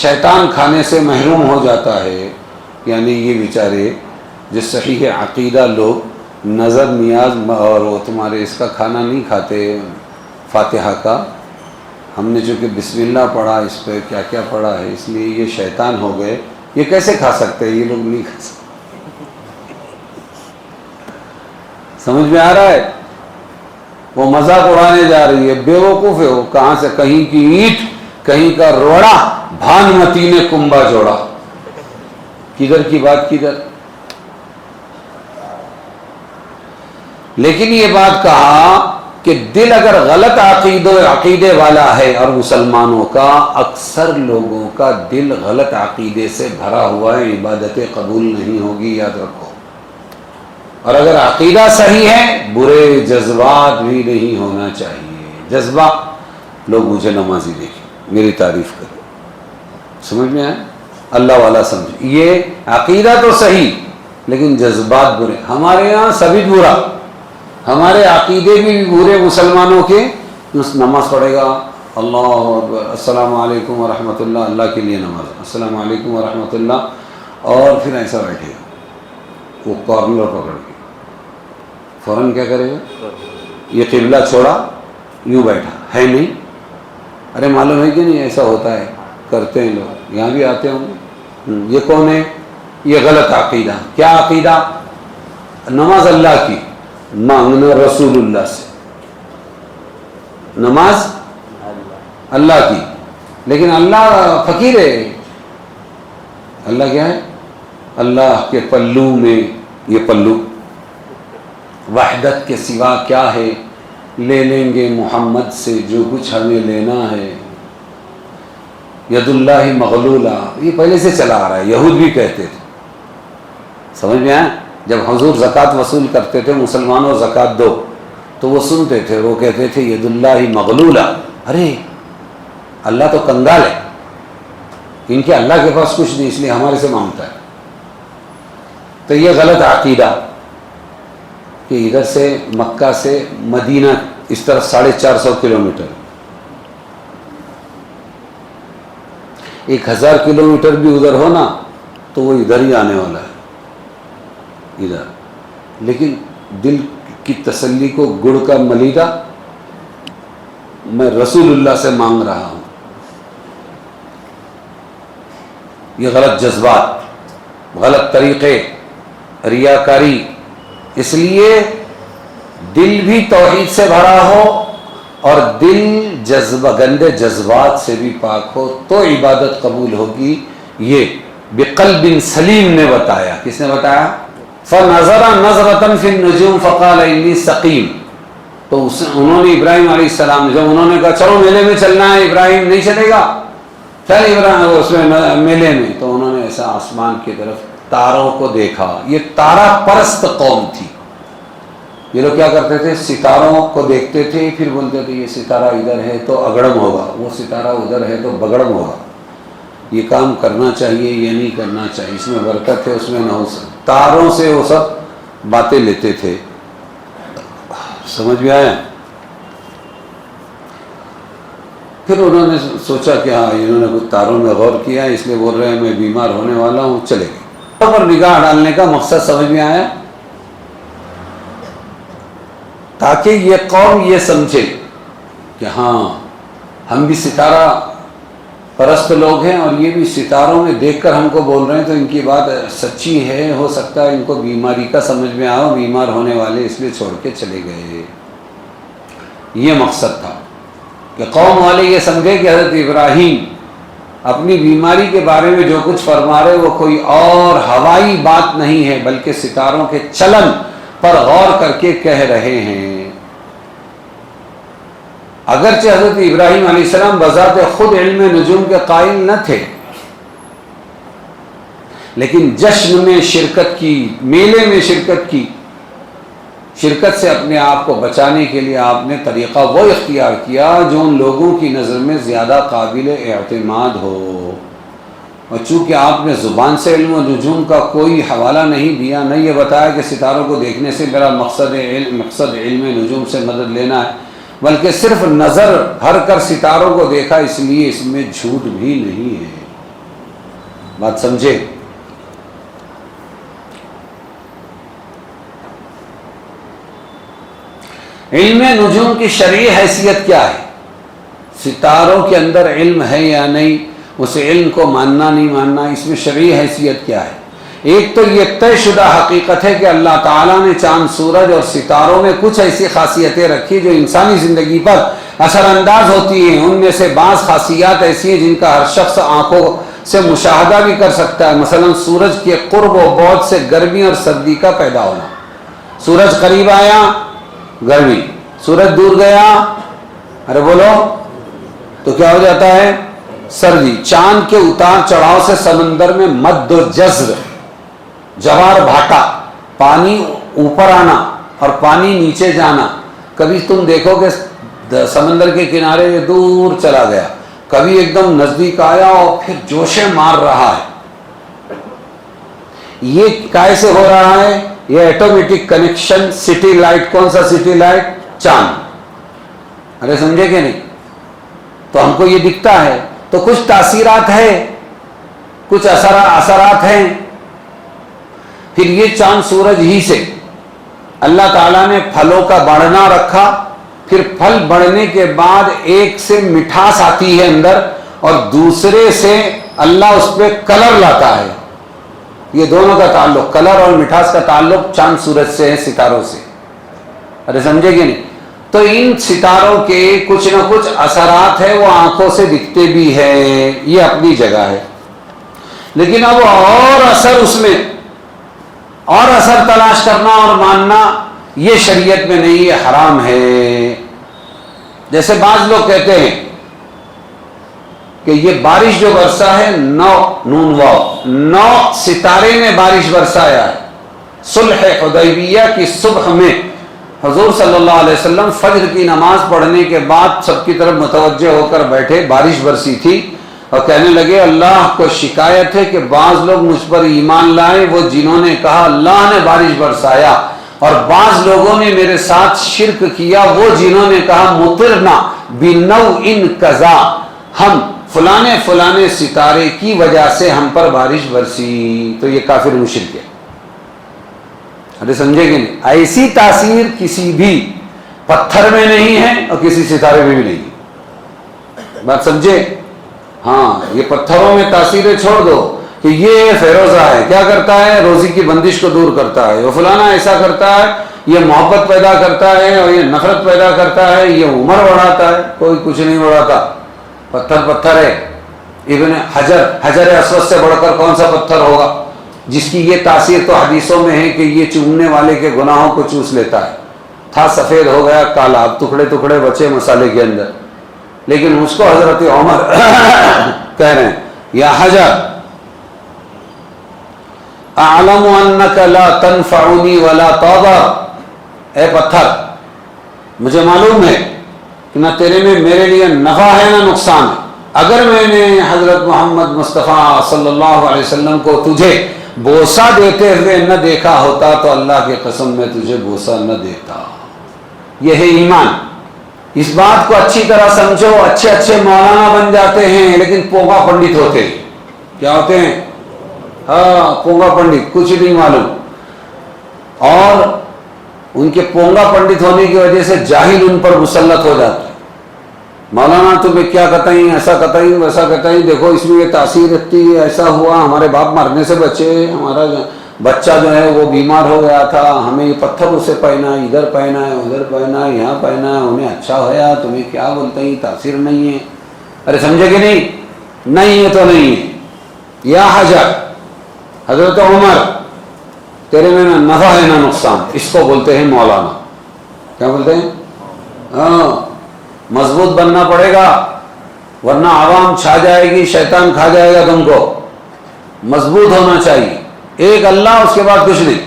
شیطان کھانے سے محروم ہو جاتا ہے، یعنی یہ بیچارے جو صحیح عقیدہ لوگ نظر نیاز اور وہ تمہارے اس کا کھانا نہیں کھاتے فاتحہ کا، ہم نے چونکہ بسم اللہ پڑھا، اس پہ کیا کیا پڑھا ہے، اس لیے یہ شیطان ہو گئے، یہ کیسے کھا سکتے ہیں؟ یہ لوگ نہیں کھا سکتے۔ سمجھ میں آ رہا ہے؟ وہ مذاق اڑانے جا رہی ہے، بے وقوف ہے وہ، کہاں سے کہیں کی اینٹ کہیں کا روڑا، بھانمتی نے کنبا جوڑا۔ کدھر کی بات کدھر؟ لیکن یہ بات کہا کہ دل اگر غلط عقیدے والا ہے، اور مسلمانوں کا اکثر لوگوں کا دل غلط عقیدے سے بھرا ہوا ہے، عبادتیں قبول نہیں ہوگی، یاد رکھو۔ اور اگر عقیدہ صحیح ہے، برے جذبات بھی نہیں ہونا چاہیے۔ جذبہ، لوگ مجھے نمازی دیکھیں، میری تعریف کریں، سمجھ میں آئے؟ اللہ والا سمجھ، یہ عقیدہ تو صحیح لیکن جذبات برے۔ ہمارے یہاں سبھی برا، ہمارے عقیدے بھی برے مسلمانوں کے۔ نماز پڑھے گا، اللہ اکبر، السلام علیکم ورحمۃ اللہ، اللہ کے لیے نماز، السلام علیکم ورحمۃ اللہ، اور پھر ایسا بیٹھے گا، وہ کارنر پکڑ کے فوراً کیا کرے گا؟ یہ قبلہ چھوڑا، یوں بیٹھا ہے نہیں، ارے معلوم ہے کہ نہیں ایسا ہوتا ہے، کرتے ہیں لوگ، یہاں بھی آتے ہوں گے۔ یہ کون ہے؟ یہ غلط عقیدہ۔ کیا عقیدہ؟ نماز اللہ کی، مانگنا رسول اللہ سے، نماز اللہ کی، لیکن اللہ فقیر ہے۔ اللہ کیا ہے؟ اللہ کے پلو میں یہ پلو، وحدت کے سوا کیا ہے، لے لیں گے محمد سے جو کچھ ہمیں لینا ہے، ید اللہ مغلولہ، یہ پہلے سے چلا آ رہا ہے، یہود بھی کہتے تھے۔ سمجھ میں آیا؟ جب حضور زکوٰۃ وصول کرتے تھے، مسلمانوں زکوٰۃ دو، تو وہ سنتے تھے، وہ کہتے تھے ید اللہ مغلولہ، ارے اللہ تو کنگال ہے، کیونکہ اللہ کے پاس کچھ نہیں، اس لیے ہمارے سے مانگتا ہے۔ تو یہ غلط عقیدہ کہ ادھر سے مکہ سے مدینہ اس طرف 450 کلومیٹر، 1000 کلومیٹر بھی ادھر ہونا تو وہ ادھر ہی آنے والا ہے، ادھر۔ لیکن دل کی تسلی کو گڑ کا ملیدہ، میں رسول اللہ سے مانگ رہا ہوں، یہ غلط جذبات، غلط طریقے، ریاکاری. اس لیے دل بھی توحید سے بھرا ہو اور دل گندے جذبات سے بھی پاک ہو تو عبادت قبول ہوگی. یہ بقلب سلیم نے بتایا. کس نے بتایا؟ فنظر نظرة فی النجوم فقال انی سقیم. تو انہوں نے ابراہیم علیہ السلام جب انہوں نے کہا چلو میلے میں چلنا ہے، ابراہیم نہیں چلے گا، چل ابراہیم اس میں میلے میں، تو انہوں نے ایسا آسمان کی طرف تاروں کو دیکھا. یہ تارا پرست قوم تھی. یہ لوگ کیا کرتے تھے؟ ستاروں کو دیکھتے تھے، پھر بولتے تھے یہ ستارہ ادھر ہے تو اگڑم ہوگا، وہ ستارہ ادھر ہے تو بگڑم ہوگا، یہ کام کرنا چاہیے یہ نہیں کرنا چاہیے، اس میں برکت ہے اس میں نہ ہو سکتا. تاروں سے وہ سب باتیں لیتے تھے. سمجھ میں آیا؟ پھر انہوں نے سوچا کہ ہاں انہوں نے کچھ تاروں میں غور کیا اس لیے بول رہے ہیں میں بیمار ہونے والا ہوں، چلے گئے. پر نگاہ ڈالنے کا مقصد سمجھ میں آیا؟ تاکہ یہ قوم یہ سمجھے کہ ہاں ہم بھی ستارہ پرست لوگ ہیں اور یہ بھی ستاروں میں دیکھ کر ہم کو بول رہے ہیں تو ان کی بات سچی ہے. ہو سکتا ہے ان کو بیماری کا سمجھ میں آؤ، بیمار ہونے والے اس لیے چھوڑ کے چلے گئے. یہ مقصد تھا کہ قوم والے یہ سمجھے کہ حضرت ابراہیم اپنی بیماری کے بارے میں جو کچھ فرما رہے وہ کوئی اور ہوائی بات نہیں ہے بلکہ ستاروں کے چلن پر غور کر کے کہہ رہے ہیں. اگرچہ حضرت ابراہیم علیہ السلام بذات خود علم نجوم کے قائل نہ تھے، لیکن جشن میں شرکت کی، میلے میں شرکت کی، شرکت سے اپنے آپ کو بچانے کے لیے آپ نے طریقہ وہ اختیار کیا جو ان لوگوں کی نظر میں زیادہ قابل اعتماد ہو. اور چونکہ آپ نے زبان سے علم و نجوم کا کوئی حوالہ نہیں دیا، نہ یہ بتایا کہ ستاروں کو دیکھنے سے میرا مقصد علم نجوم سے مدد لینا ہے، بلکہ صرف نظر بھر کر ستاروں کو دیکھا، اس لیے اس میں جھوٹ بھی نہیں ہے. بات سمجھے؟ علم نجوم کی شرعی حیثیت کیا ہے؟ ستاروں کے اندر علم ہے یا نہیں، اس علم کو ماننا نہیں ماننا، اس میں شرعی حیثیت کیا ہے؟ ایک تو یہ طے شدہ حقیقت ہے کہ اللہ تعالیٰ نے چاند، سورج اور ستاروں میں کچھ ایسی خاصیتیں رکھی جو انسانی زندگی پر اثر انداز ہوتی ہیں. ان میں سے بعض خاصیات ایسی ہیں جن کا ہر شخص آنکھوں سے مشاہدہ بھی کر سکتا ہے. مثلا سورج کے قرب و بعد سے گرمی اور سردی کا پیدا ہونا. سورج قریب آیا گرمی، سورج دور گیا ارے بولو تو کیا ہو جاتا ہے؟ سردی. چاند کے اتار چڑھاؤ سے سمندر میں مد و جزر، جوار بھاٹا، پانی اوپر آنا اور پانی نیچے جانا. کبھی تم دیکھو کہ سمندر کے کنارے یہ دور چلا گیا، کبھی ایک دم نزدیک آیا اور پھر جوشیں مار رہا ہے. یہ کیسے ہو رہا ہے؟ یہ ایٹومیٹک کنیکشن سٹی لائٹ. کون سا سٹی لائٹ؟ چاند. ارے سمجھے کہ نہیں؟ تو ہم کو یہ دکھتا ہے تو کچھ تاثیرات ہے، کچھ اثرات ہیں. پھر یہ چاند سورج ہی سے اللہ تعالیٰ نے پھلوں کا بڑھنا رکھا. پھر پھل بڑھنے کے بعد ایک سے مٹھاس آتی ہے اندر اور دوسرے سے اللہ اس پہ کلر لاتا ہے. یہ دونوں کا تعلق، کلر اور مٹھاس کا تعلق چاند سورج سے ہے، ستاروں سے. ارے سمجھے کہ نہیں؟ تو ان ستاروں کے کچھ نہ کچھ اثرات ہیں، وہ آنکھوں سے دکھتے بھی ہیں، یہ اپنی جگہ ہے. لیکن اب اور اثر، اس میں اور اثر تلاش کرنا اور ماننا یہ شریعت میں نہیں، یہ حرام ہے. جیسے بعض لوگ کہتے ہیں کہ یہ بارش جو برسا ہے 9 ستارے نے بارش برسایا ہے. صلح حدیبیہ کی صبح میں حضور صلی اللہ علیہ وسلم فجر کی نماز پڑھنے کے بعد سب کی طرف متوجہ ہو کر بیٹھے، بارش برسی تھی اور کہنے لگے اللہ کو شکایت ہے کہ بعض لوگ مجھ پر ایمان لائے، وہ جنہوں نے کہا اللہ نے بارش برسایا، اور بعض لوگوں نے میرے ساتھ شرک کیا، وہ جنہوں نے کہا مطرنا بنوء کذا، ہم فلانے ستارے کی وجہ سے ہم پر بارش برسی. تو یہ کافر مشرک ہے. ارے سمجھے کہ نہیں؟ ایسی تاثیر کسی بھی پتھر میں نہیں ہے اور کسی ستارے میں بھی نہیں ہے. بات سمجھے؟ ہاں، یہ پتھروں میں تاثیریں چھوڑ دو، کہ یہ فیروزہ ہے، کیا کرتا ہے؟ روزی کی بندش کو دور کرتا ہے، وہ فلانا ایسا کرتا ہے، یہ محبت پیدا کرتا ہے اور یہ نفرت پیدا کرتا ہے، یہ عمر بڑھاتا ہے۔ کوئی کچھ نہیں بڑھاتا، پتھر پتھر ہے۔ ابن حجر اسود سے بڑھ کر کون سا پتھر ہوگا جس کی یہ تاثیر تو حدیثوں میں ہے کہ یہ چومنے والے کے گناہوں کو چوس لیتا ہے۔ تھا سفید ہو گیا کالا، اب ٹکڑے ٹکڑے بچے مسالے کے اندر، لیکن اس کو حضرت عمر کہہ رہے ہیں یا حجر اعلم انک لا تنفعنی ولا تضر، اے پتھر مجھے معلوم ہے کہ نہ تیرے میں میرے لیے نفع ہے نہ نقصان ہے۔ اگر میں نے حضرت محمد مصطفیٰ صلی اللہ علیہ وسلم کو تجھے بوسہ دیتے ہوئے نہ دیکھا ہوتا تو اللہ کی قسم میں تجھے بوسہ نہ دیتا۔ یہ ہے ایمان۔ اس بات کو اچھی طرح سمجھو، اچھے اچھے مولانا بن جاتے ہیں لیکن پونگا پنڈت ہوتے ہیں۔ کیا ہوتے ہیں؟ ہاں، پونگا پنڈت، کچھ نہیں معلوم، اور ان کے پونگا پنڈت ہونے کی وجہ سے جاہل ان پر مسلط ہو جاتے ہیں۔ مولانا تمہیں کیا کتائیں، ایسا کتائیں، ویسا کتائیں، دیکھو اس میں یہ تاثیر رکھتی ہے، ایسا ہوا، ہمارے باپ مرنے سے بچے، ہمارا بچہ جو ہے وہ بیمار ہو گیا تھا، ہمیں یہ پتھر اسے پہنا ہے، ادھر پہنا ہے، ادھر پہنا ہے، یہاں پہنا ہے، انہیں اچھا ہوا، تمہیں کیا بولتے ہیں، تاثیر نہیں ہے۔ ارے سمجھے کہ نہیں؟ نہیں ہے تو نہیں ہے۔ یا حجر، حضرت عمر تیرے میں نہ نفع ہے نہ نقصان، اس کو بولتے ہیں مولانا۔ کیا بولتے ہیں؟ ہاں، مضبوط بننا پڑے گا ورنہ عوام چھا جائے گی، شیطان کھا جائے گا تم کو۔ مضبوط ہونا چاہیے، ایک اللہ، اس کے بعد کچھ نہیں۔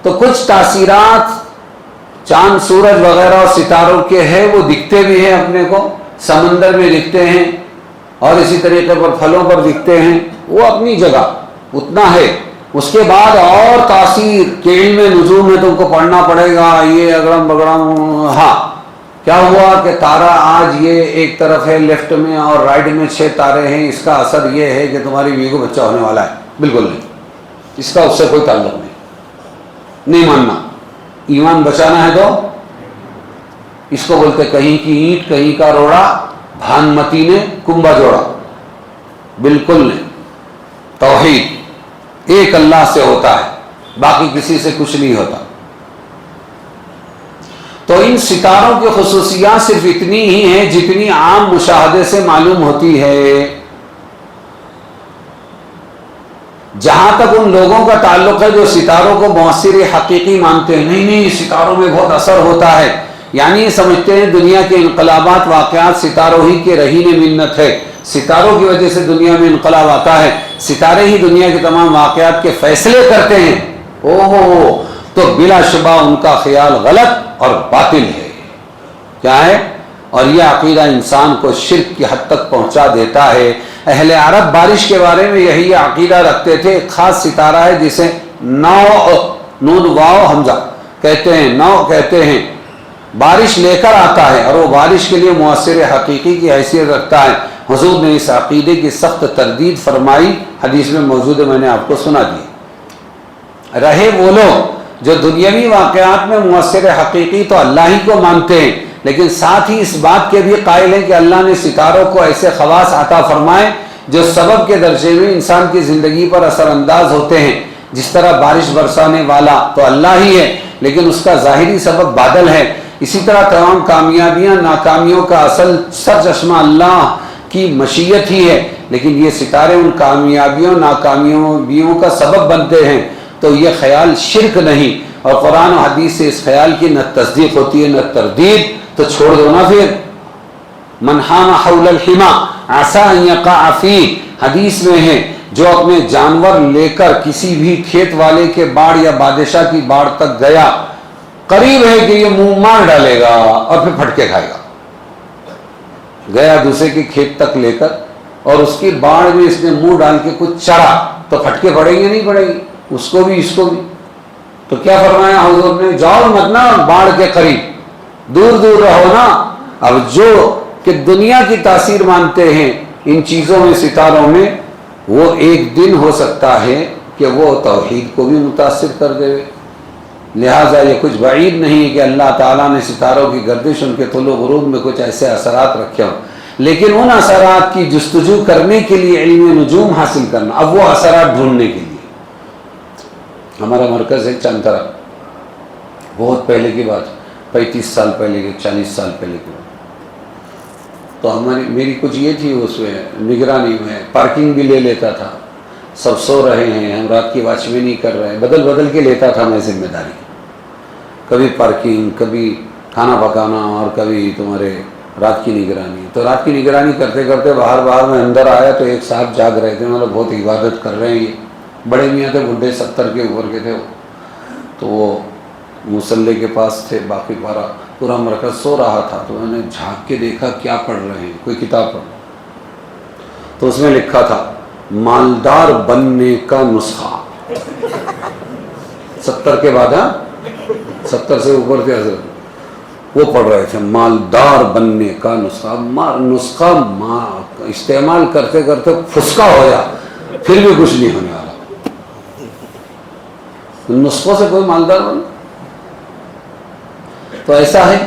تو کچھ تاثیرات چاند سورج وغیرہ اور ستاروں کے ہیں، وہ دکھتے بھی ہیں اپنے کو، سمندر میں دکھتے ہیں اور اسی طریقے پر پھلوں پر دکھتے ہیں، وہ اپنی جگہ اتنا ہے۔ اس کے بعد اور تاثیر کہ علم نجوم میں تم کو پڑھنا پڑے گا، یہ اگرم بگڑم۔ ہاں، کیا ہوا کہ تارا آج یہ ایک طرف ہے لیفٹ میں اور رائٹ میں 6 تارے ہیں، اس کا اثر یہ ہے کہ تمہاری بیوی کو بچہ ہونے والا ہے؟ بالکل نہیں، اس کا اس سے کوئی تعلق نہیں ماننا۔ ایمان بچانا ہے تو اس کو بولتے کہیں کی اینٹ کہیں کا روڑا، بھانمتی نے کنبا جوڑا۔ بالکل نہیں، توحید ایک اللہ سے ہوتا ہے، باقی کسی سے کچھ نہیں ہوتا۔ تو ان ستاروں کی خصوصیات صرف اتنی ہی ہیں جتنی عام مشاہدے سے معلوم ہوتی ہے۔ جہاں تک ان لوگوں کا تعلق ہے جو ستاروں کو مؤثر حقیقی مانتے ہیں، نہیں ستاروں میں بہت اثر ہوتا ہے، یعنی یہ سمجھتے ہیں دنیا کے انقلابات واقعات ستاروں ہی کے رہین منت ہے، ستاروں کی وجہ سے دنیا میں انقلاب آتا ہے، ستارے ہی دنیا کے تمام واقعات کے فیصلے کرتے ہیں۔ تو بلا شبہ ان کا خیال غلط اور باطل ہے۔ کیا ہے؟ اور یہ عقیدہ انسان کو شرک کی حد تک پہنچا دیتا ہے۔ اہل عرب بارش کے بارے میں یہی عقیدہ رکھتے تھے، ایک خاص ستارہ ہے جسے نون واو حمزہ کہتے ہیں، نو کہتے ہیں، بارش لے کر آتا ہے اور وہ بارش کے لیے مؤثر حقیقی کی حیثیت رکھتا ہے۔ حضور نے اس عقیدے کی سخت تردید فرمائی، حدیث میں موجود ہے، میں نے آپ کو سنا دی۔ رہے وہ لوگ جو دنیاوی واقعات میں مؤثر حقیقی تو اللہ ہی کو مانتے ہیں، لیکن ساتھ ہی اس بات کے بھی قائل ہیں کہ اللہ نے ستاروں کو ایسے خواص عطا فرمائے جو سبب کے درجے میں انسان کی زندگی پر اثر انداز ہوتے ہیں۔ جس طرح بارش برسانے والا تو اللہ ہی ہے، لیکن اس کا ظاہری سبب بادل ہے، اسی طرح تمام کامیابیاں ناکامیوں کا اصل سرچشمہ اللہ کی مشیت ہی ہے، لیکن یہ ستارے ان کامیابیوں ناکامیوں کا سبب بنتے ہیں۔ تو یہ خیال شرک نہیں، اور قرآن و حدیث سے اس خیال کی نہ تصدیق ہوتی ہے نہ تردید، تو چھوڑ دو نا پھر۔ من حام حول الحما عسى ان يقع فيه، حدیث میں ہے جو اپنے جانور لے کر کسی بھی کھیت والے کے باڑ یا بادشاہ کی باڑ تک گیا، قریب ہے کہ یہ منہ مار ڈالے گا اور پھر پھٹکے کھائے گا۔ گیا دوسرے کے کھیت تک لے کر اور اس کی باڑ میں اس نے منہ ڈال کے کچھ چرا تو پھٹکے پڑیں گے نہیں پڑیں گے، اس کو بھی اس کو بھی۔ تو کیا فرمایا حضور نے؟ جاؤ مت نا باڑ کے قریب، دور دور رہو نا۔ اب جو کہ دنیا کی تاثیر مانتے ہیں ان چیزوں میں، ستاروں میں، وہ ایک دن ہو سکتا ہے کہ وہ توحید کو بھی متاثر کر دے۔ لہٰذا یہ کچھ بعید نہیں کہ اللہ تعالیٰ نے ستاروں کی گردش، ان کے طلوع غروب میں کچھ ایسے اثرات رکھے ہوں۔ لیکن ان اثرات کی جستجو کرنے کے لیے علم نجوم حاصل کرنا، اب وہ اثرات ڈھونڈنے کے لیے ہمارا مرکز ہے چانترا، بہت پہلے کی بات، 35 سال پہلے کی، 40 سال پہلے کی بات، تو میری کچھ یہ تھی اس میں نگرانی میں، پارکنگ بھی لے لیتا تھا، سب سو رہے ہیں، ہم رات کی واچ میں نہیں کر رہے، بدل بدل کے لیتا تھا میں ذمہ داری، کبھی پارکنگ، کبھی کھانا پکانا، اور کبھی تمہارے رات کی نگرانی۔ تو رات کی نگرانی کرتے کرتے باہر میں اندر آیا تو ایک صاحب جاگ رہے تھے، مطلب بہت عبادت کر رہے ہیں، یہ بڑے میاں تھے، بڈھے 70 کے اوپر کے تھے وہ، تو وہ مصلی کے پاس تھے، باقی پورا مرکز سو رہا تھا، تو میں نے جھانک کے دیکھا کیا پڑھ رہے ہیں، کوئی کتاب پڑھ، تو اس میں لکھا تھا مالدار بننے کا نسخہ۔ 70 کے بعد، 70 سے اوپر تھے حضرت، وہ پڑھ رہے تھے مالدار بننے کا نسخہ۔ نسخہ استعمال کرتے کرتے پھسکا ہو جا، پھر بھی کچھ نہیں ہونے والا، نسخوں سے کوئی مالدار بن۔ تو ایسا ہے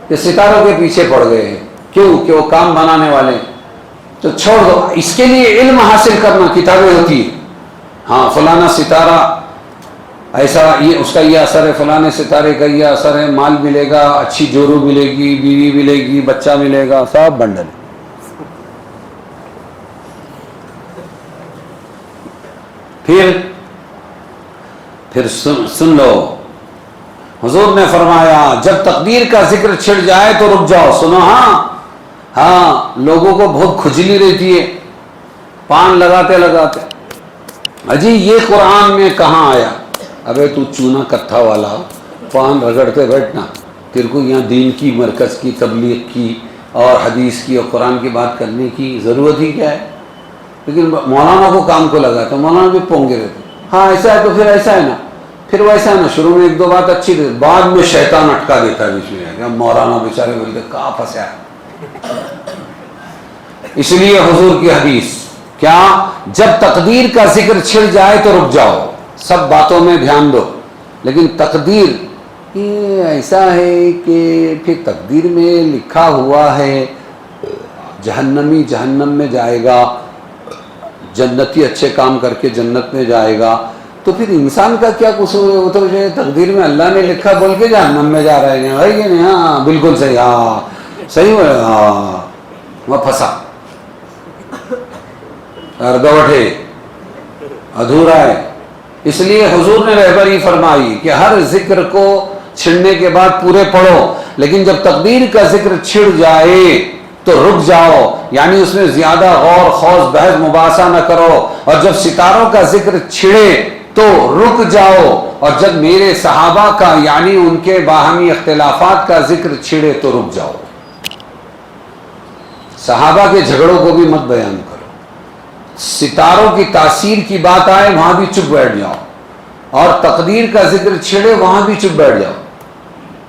کہ ستاروں کے پیچھے پڑ گئے ہیں، کیوں کہ وہ کام بنانے والے، تو چھوڑ دو، اس کے لیے علم حاصل کرنا، کتابیں ہوتی ہیں، ہاں فلانا ستارہ ایسا، یہ اس کا یہ اثر ہے، فلانے ستارے کا یہ اثر ہے، مال ملے گا، اچھی جورو ملے گی، بیوی ملے گی، بچہ ملے گا، سب بنڈل۔ پھر سن لو، حضور نے فرمایا جب تقدیر کا ذکر چھڑ جائے تو رک جاؤ۔ سنو، ہاں لوگوں کو بہت کھجلی رہتی ہے پان لگاتے لگاتے، اجی یہ قرآن میں کہاں آیا؟ ابے تو چونا کتھا والا، پان رگڑتے بیٹھنا، تیرے کو یہاں دین کی، مرکز کی، تبلیغ کی اور حدیث کی اور قرآن کی بات کرنے کی ضرورت ہی کیا ہے؟ لیکن مولانا کو کام کو لگا تو مولانا بھی پونگے رہتے، ہاں ایسا ہے تو پھر ایسا ہے نا، پھر ویسا ہے نا، شروع میں 1-2 بات اچھی تھی، بعد میں شیطان اٹکا دیتا ہے بیچ میں، مولانا بیچارے بولتے کہاں پھنسا ہے۔ اس لیے حضور کی حدیث کیا، جب تقدیر کا ذکر چھڑ جائے تو رک جاؤ، سب باتوں میں دھیان دو، لیکن تقدیر یہ ایسا ہے کہ پھر تقدیر میں لکھا ہوا ہے جہنمی جہنم میں جائے گا، جنتی اچھے کام کر کے جنت میں جائے گا، تو پھر انسان کا کیا قصور ہے؟ وہ تو تقدیر میں اللہ نے لکھا بول کے جہنم میں جا رہے ہیں، بھائی نہیں، ہاں بالکل صحیح، ہاں صحیح ہو، ہاں وہ پھنسا، اردوٹ ہے، ادھورا ہے۔ اس لیے حضور نے رہبری فرمائی کہ ہر ذکر کو چھڑنے کے بعد پورے پڑھو، لیکن جب تقدیر کا ذکر چھڑ جائے تو رک جاؤ، یعنی اس میں زیادہ غور خوض بحث مباحثہ نہ کرو، اور جب ستاروں کا ذکر چھڑے تو رک جاؤ، اور جب میرے صحابہ کا یعنی ان کے باہمی اختلافات کا ذکر چھڑے تو رک جاؤ۔ صحابہ کے جھگڑوں کو بھی مت بیان کرو، ستاروں کی تاثیر کی بات آئے وہاں بھی چپ بیٹھ جاؤ، اور تقدیر کا ذکر چھڑے وہاں بھی چپ بیٹھ جاؤ۔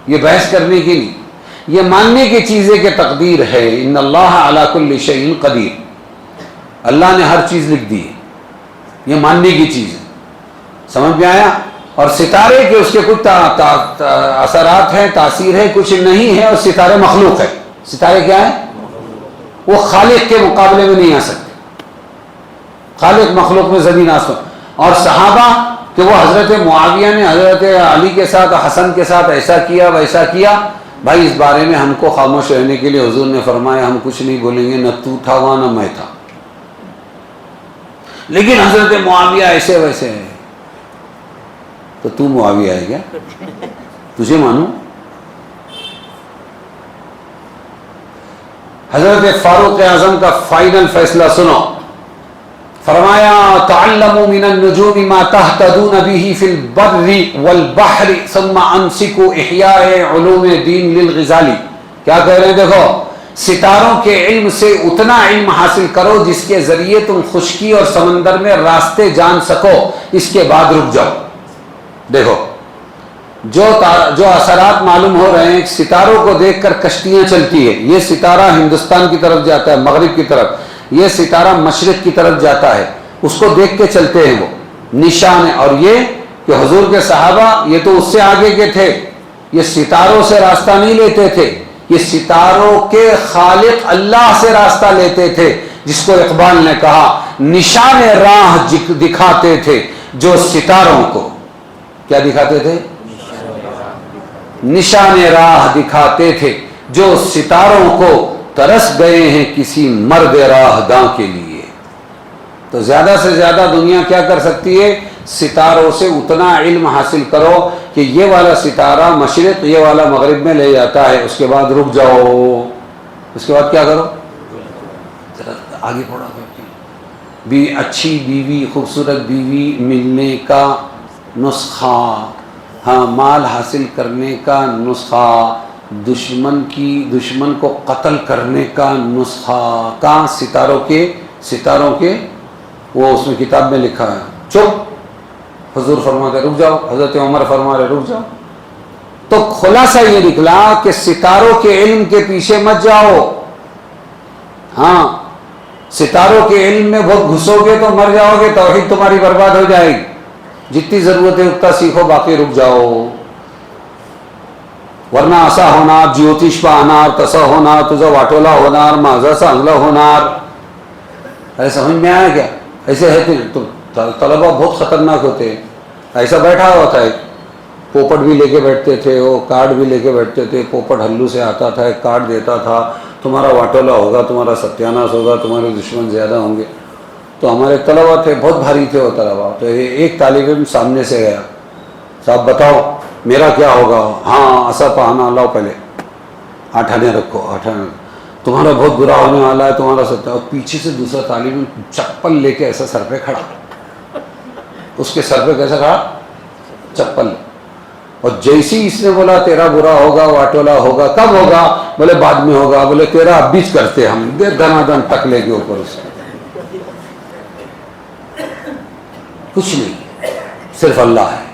یہ بحث کرنے کی نہیں، یہ ماننے کی چیز ہے کہ تقدیر ہے، ان اللہ علی کل شیء قدیر، اللہ نے ہر چیز لکھ دی ہے، یہ ماننے کی چیز ہے، سمجھ میں آیا؟ اور ستارے کے اس کے کچھ اثرات ہیں، تاثیر ہے، کچھ نہیں ہے، اور ستارے مخلوق ہے۔ ستارے کیا ہیں؟ وہ خالق کے مقابلے میں نہیں آ سکتے، خالق مخلوق میں زمین آسمان۔ اور صحابہ کہ وہ حضرت معاویہ نے حضرت علی کے ساتھ، حسن کے ساتھ ایسا کیا ویسا کیا، بھائی اس بارے میں ہم کو خاموش رہنے کے لیے حضور نے فرمایا ہم کچھ نہیں بولیں گے، نہ تو تھا وہاں نہ میں تھا، لیکن حضرت معاویہ ایسے ویسے ہے، تو تو معاویہ ہے کیا؟ تجھے مانوں؟ حضرت فاروق اعظم کا فائنل فیصلہ سنو، فرمایا تعلموا من النجوم ما تهتدون به في البر والبحر ثم امسكوا احیاء علوم دین للغزالی۔ کیا کہہ رہے ہیں؟ دیکھو، ستاروں کے علم سے اتنا علم حاصل کرو جس کے ذریعے تم خشکی اور سمندر میں راستے جان سکو، اس کے بعد رک جاؤ۔ دیکھو جو اثرات معلوم ہو رہے ہیں، ستاروں کو دیکھ کر کشتیاں چلتی ہے، یہ ستارہ ہندوستان کی طرف جاتا ہے، مغرب کی طرف، یہ ستارہ مشرق کی طرف جاتا ہے، اس کو دیکھ کے چلتے ہیں، وہ نشان ہے۔ اور یہ کہ حضور کے صحابہ یہ تو اس سے آگے کے تھے، یہ ستاروں سے راستہ نہیں لیتے تھے، یہ ستاروں کے خالق اللہ سے راستہ لیتے تھے، جس کو اقبال نے کہا نشان راہ دکھاتے تھے جو ستاروں کو، کیا دکھاتے تھے؟ نشان راہ دکھاتے تھے جو ستاروں کو ترس گئے ہیں کسی مرد راہ داں کے لیے۔ تو زیادہ سے زیادہ دنیا کیا کر سکتی ہے؟ ستاروں سے اتنا علم حاصل کرو کہ یہ والا ستارہ مشرق یہ والا مغرب میں لے جاتا ہے، اس کے بعد رک جاؤ، اس کے بعد کیا کرو؟ آگے پڑھا بھی اچھی بیوی، خوبصورت بیوی ملنے کا نسخہ، ہاں مال حاصل کرنے کا نسخہ، دشمن کو قتل کرنے کا نسخہ، کہاں؟ ستاروں کے وہ اس میں کتاب میں لکھا ہے۔ چپ، حضور فرماتے رک جاؤ، حضرت عمر فرما رہے رک جاؤ۔ تو خلاصہ یہ نکلا کہ ستاروں کے علم کے پیچھے مت جاؤ، ہاں ستاروں کے علم میں بہت گھسو گے تو مر جاؤ گے، توحید تمہاری برباد ہو جائے گی۔ جتنی ضرورت ہے اتنا سیکھو، باقی رک جاؤ، ورنہ اسا ہونار جیوتیش پہنار تسا ہونار تجھا واٹولا ہونار مازا سانگلا ہونار۔ ایسا سمجھ میں آیا کیا؟ ایسے ہے تو طلبہ بہت خطرناک ہوتے ہیں۔ ایسا بیٹھا ہوا تھا، ایک پوپٹ بھی لے کے بیٹھتے تھے، وہ کارڈ بھی لے کے بیٹھتے تھے، پوپٹ ہلو سے آتا تھا، ایک کارڈ دیتا تھا، تمہارا واٹولا ہوگا، تمہارا ستیاناش ہوگا، تمہارے دشمن زیادہ ہوں گے۔ تو ہمارے طلبہ تھے، بہت بھاری تھے وہ طلبہ، تو ایک طالب علم سامنے سے گیا، صاحب بتاؤ میرا کیا ہوگا؟ ہاں اسا پہنا لاؤ، پہلے آٹھانے رکھو، تمہارا بہت برا ہونے والا ہے، تمہارا ستیہ۔ اور پیچھے سے دوسرا طالب علم چپل لے کے ایسا سر پہ کھڑا، اس کے سر پہ کیسا کھڑا؟ چپل۔ اور جیسی اس نے بولا تیرا برا ہوگا، واٹولا ہوگا، کب ہوگا؟ بولے بعد میں ہوگا۔ بولے تیرا اب بیچ کرتے ہم، دے دنا دن ٹکلے کے اوپر اس کچھ نہیں، صرف اللہ ہے،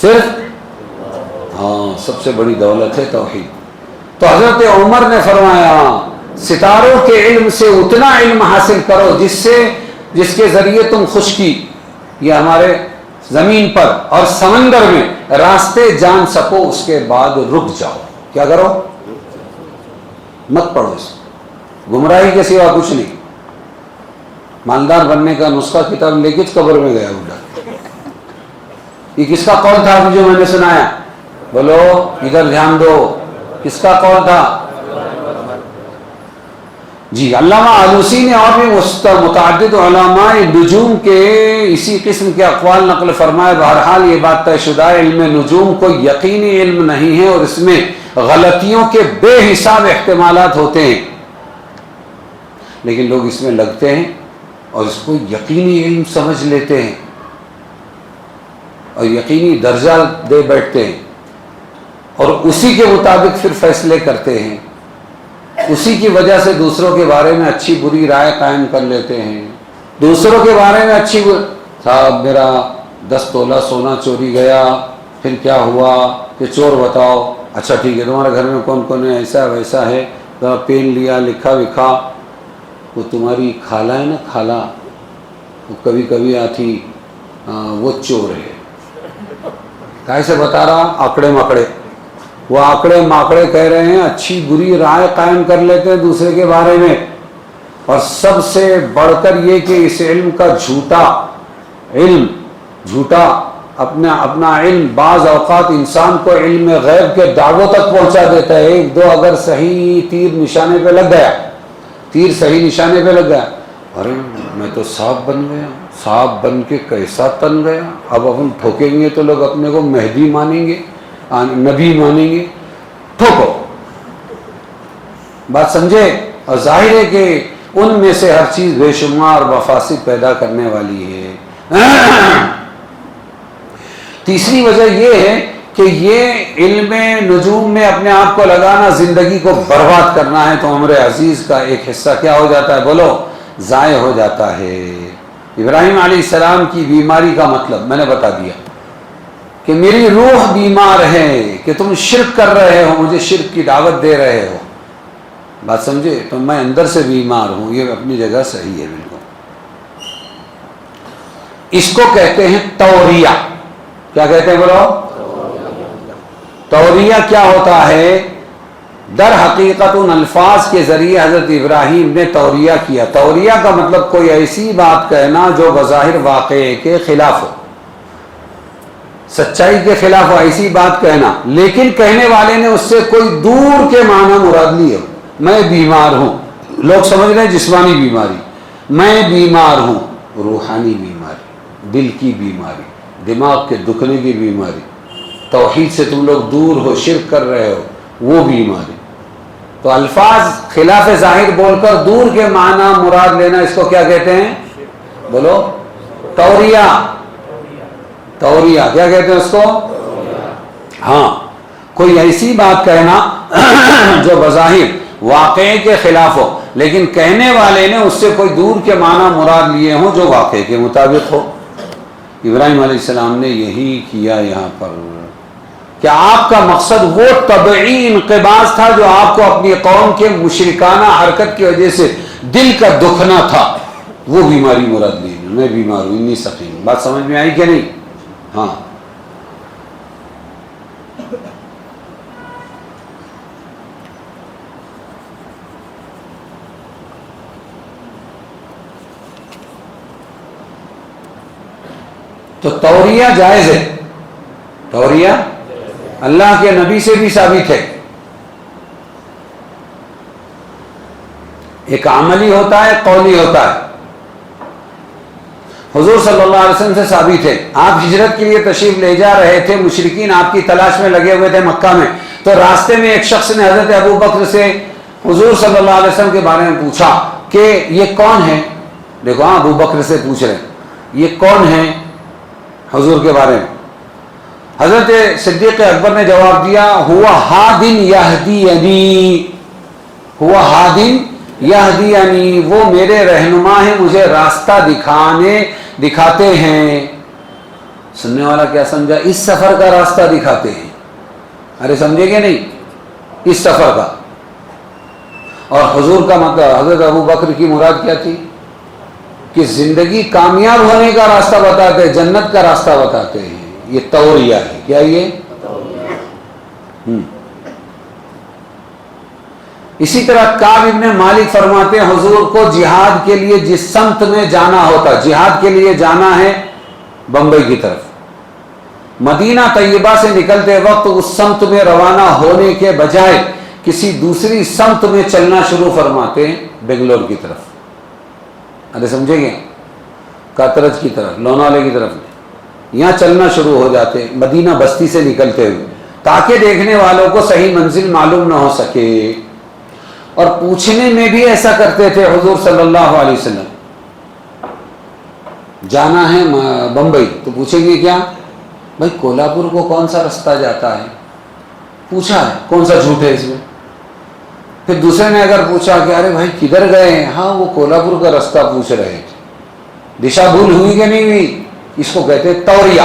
صرف ہاں سب سے بڑی دولت ہے توحید۔ تو حضرت عمر نے فرمایا ستاروں کے علم سے اتنا علم حاصل کرو جس کے ذریعے تم خشکی، یہ ہمارے زمین پر اور سمندر میں راستے جان سکو، اس کے بعد رک جاؤ۔ کیا کرو؟ مت پڑھو اس کو، گمراہی کے سوا کچھ نہیں۔ مالدار بننے کا نسخہ کتاب لے کے قبر میں گیا اٹھا۔ یہ کس کا قول تھا جو میں نے سنایا؟ بولو ادھر دھیان دو، کس کا قول تھا؟ جی علامہ آلوسی نے اور بھی متعدد علماء نجوم کے اسی قسم کے اقوال نقل فرمائے۔ بہرحال یہ بات طے شدہ ہے، علم نجوم کوئی یقینی علم نہیں ہے، اور اس میں غلطیوں کے بے حساب احتمالات ہوتے ہیں، لیکن لوگ اس میں لگتے ہیں اور اس کو یقینی علم سمجھ لیتے ہیں اور یقینی درجہ دے بیٹھتے ہیں، اور اسی کے مطابق پھر فیصلے کرتے ہیں، اسی کی وجہ سے دوسروں کے بارے میں اچھی بری رائے قائم کر لیتے ہیں۔ دوسروں کے بارے میں اچھی صاحب میرا 10 تولہ سونا چوری گیا، پھر کیا ہوا کہ چور بتاؤ، اچھا ٹھیک ہے تمہارے گھر میں کون کون ہے، ایسا ویسا ہے، ذرا پین لیا لکھا وکھا، وہ تمہاری خالہ ہے نا، خالہ وہ کبھی کبھی آتی، وہ چور ہے، کیسے بتا رہا؟ آکڑے مکڑے، وہ آکڑے ماکڑے کہہ رہے ہیں، اچھی بری رائے قائم کر لیتے ہیں دوسرے کے بارے میں، اور سب سے بڑھ کر یہ کہ اس علم کا جھوٹا اپنا علم بعض اوقات انسان کو علم غیب کے دعووں تک پہنچا دیتا ہے۔ ایک دو اگر صحیح تیر نشانے پہ لگ گیا، تیر صحیح نشانے پہ لگ گیا، ارے میں تو سانپ بن گیا، سانپ بن کے کیسا تن گیا، اب ہم ٹھوکیں گے تو لوگ اپنے کو مہدی مانیں گے، نبی مانیں گے، ٹھوکو، بات سمجھے؟ اور ظاہر ہے کہ ان میں سے ہر چیز بے شمار مفاسد پیدا کرنے والی ہے۔ تیسری وجہ یہ ہے کہ یہ علم نجوم میں اپنے آپ کو لگانا زندگی کو برباد کرنا ہے، تو عمر عزیز کا ایک حصہ کیا ہو جاتا ہے؟ بولو ضائع ہو جاتا ہے۔ ابراہیم علیہ السلام کی بیماری کا مطلب میں نے بتا دیا کہ میری روح بیمار ہے، کہ تم شرک کر رہے ہو، مجھے شرک کی دعوت دے رہے ہو، بات سمجھے؟ تو میں اندر سے بیمار ہوں، یہ اپنی جگہ صحیح ہے بالکل۔ اس کو کہتے ہیں توریہ۔ کیا کہتے ہیں بولو؟ توریہ کیا ہوتا ہے؟ در حقیقت ان الفاظ کے ذریعے حضرت ابراہیم نے توریہ کیا. توریہ کا مطلب کوئی ایسی بات کہنا جو بظاہر واقعے کے خلاف ہو, سچائی کے خلاف ہو, ایسی بات کہنا, لیکن کہنے والے نے اس سے کوئی دور کے معنی مراد لیے ہو. میں بیمار ہوں, لوگ سمجھ رہے ہیں جسمانی بیماری, میں بیمار ہوں روحانی بیماری, دل کی بیماری, دماغ کے دکھنے کی بیماری, توحید سے تم لوگ دور ہو, شرک کر رہے ہو, وہ بیماری. تو الفاظ خلاف ظاہر بول کر دور کے معنی مراد لینا, اس کو کیا کہتے ہیں؟ بولو. توریہ. توریہ کیا کہتے ہیں اس کو؟ ہاں, کوئی ایسی بات کہنا جو بظاہر واقعے کے خلاف ہو, لیکن کہنے والے نے اس سے کوئی دور کے معنی مراد لیے ہوں جو واقعے کے مطابق ہو. ابراہیم علیہ السلام نے یہی کیا یہاں پر. کہ آپ کا مقصد وہ طبعی انقباض تھا جو آپ کو اپنی قوم کے مشرکانہ حرکت کی وجہ سے دل کا دکھنا تھا, وہ بیماری مراد لی. میں بیمار ہوں, انی سقیم. بات سمجھ میں آئی کہ نہیں؟ ہاں. تو توریہ جائز ہے. توریہ اللہ کے نبی سے بھی ثابت ہے. ایک عملی ہوتا ہے, قولی ہوتا ہے. حضور صلی اللہ علیہ وسلم سے ثابت ہے. آپ ہجرت کے لیے تشریف لے جا رہے تھے, مشرکین آپ کی تلاش میں لگے ہوئے تھے مکہ میں, تو راستے میں ایک شخص نے حضرت ابو بکر سے حضور صلی اللہ علیہ وسلم کے بارے میں پوچھا کہ یہ کون ہے. دیکھو, ہاں, ابو بکر سے پوچھ رہے ہیں یہ کون ہے حضور کے بارے میں. حضرت صدیق اکبر نے جواب دیا, ہوا ہادن یہدینی, ہوا ہادن یہدینی, وہ میرے رہنما ہیں, مجھے راستہ دکھاتے ہیں. سننے والا کیا سمجھا؟ اس سفر کا راستہ دکھاتے ہیں. ارے سمجھے کہ نہیں؟ اس سفر کا. اور حضور کا مطلب حضرت ابو بکر کی مراد کیا تھی؟ کہ زندگی کامیاب ہونے کا راستہ بتاتے, جنت کا راستہ بتاتے ہیں. یہ توریہ ہے. کیا یہ؟ اسی طرح کعب ابن مالک فرماتے ہیں حضور کو جہاد کے لیے جس سمت میں جانا ہوتا, جہاد کے لیے جانا ہے بمبئی کی طرف, مدینہ طیبہ سے نکلتے وقت اس سمت میں روانہ ہونے کے بجائے کسی دوسری سمت میں چلنا شروع فرماتے ہیں, بنگلور کی طرف. ارے سمجھے گے؟ کاترج کی طرف, لونالے کی طرف, یہاں چلنا شروع ہو جاتے مدینہ بستی سے نکلتے ہوئے, تاکہ دیکھنے والوں کو صحیح منزل معلوم نہ ہو سکے. اور پوچھنے میں بھی ایسا کرتے تھے حضور صلی اللہ علیہ وسلم, جانا ہے بمبئی تو پوچھیں گے کیا بھائی کولہاپور کو کون سا رستہ جاتا ہے, پوچھا ہے, کون سا جھوٹ ہے اس میں. پھر دوسرے نے اگر پوچھا کہ ارے بھائی کدھر گئے ہیں, ہاں وہ کولہاپور کا رستہ پوچھ رہے تھے, دشا بھول ہوئی کہ نہیں ہوئی, اس کو کہتے توریہ.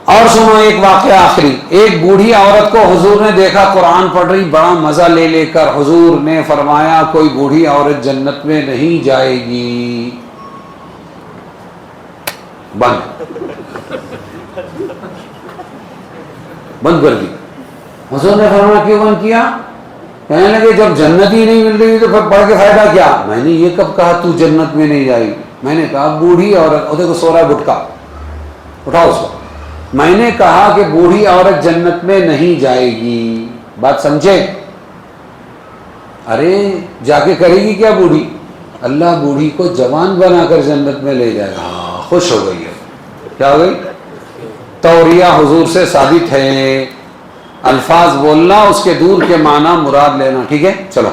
اور سنو ایک واقعہ آخری. ایک بوڑھی عورت کو حضور نے دیکھا قرآن پڑھ رہی, بڑا مزہ لے لے کر. حضور نے فرمایا کوئی بوڑھی عورت جنت میں نہیں جائے گی. بند کر دی. حضور نے فرمایا کیوں بند کیا؟ کہنے لگے جب جنت ہی نہیں مل رہی تو پھر پڑھ کے فائدہ کیا؟ میں نے یہ کب کہا تو جنت میں نہیں جائے گی؟ میں نے کہا بوڑھی عورت, اور دیکھو سو رہا گٹکا, اٹھاؤ اس کو. میں نے کہا کہ بوڑھی عورت جنت میں نہیں جائے گی. بات سمجھے؟ ارے جا کے کرے گی کیا بوڑھی؟ اللہ بوڑھی کو جوان بنا کر جنت میں لے جائے گا. خوش ہو گئی ہے. کیا ہو گئی؟ توریہ حضور سے ثابت ہے. الفاظ بولنا, اس کے دور کے معنی مراد لینا. ٹھیک ہے, چلو.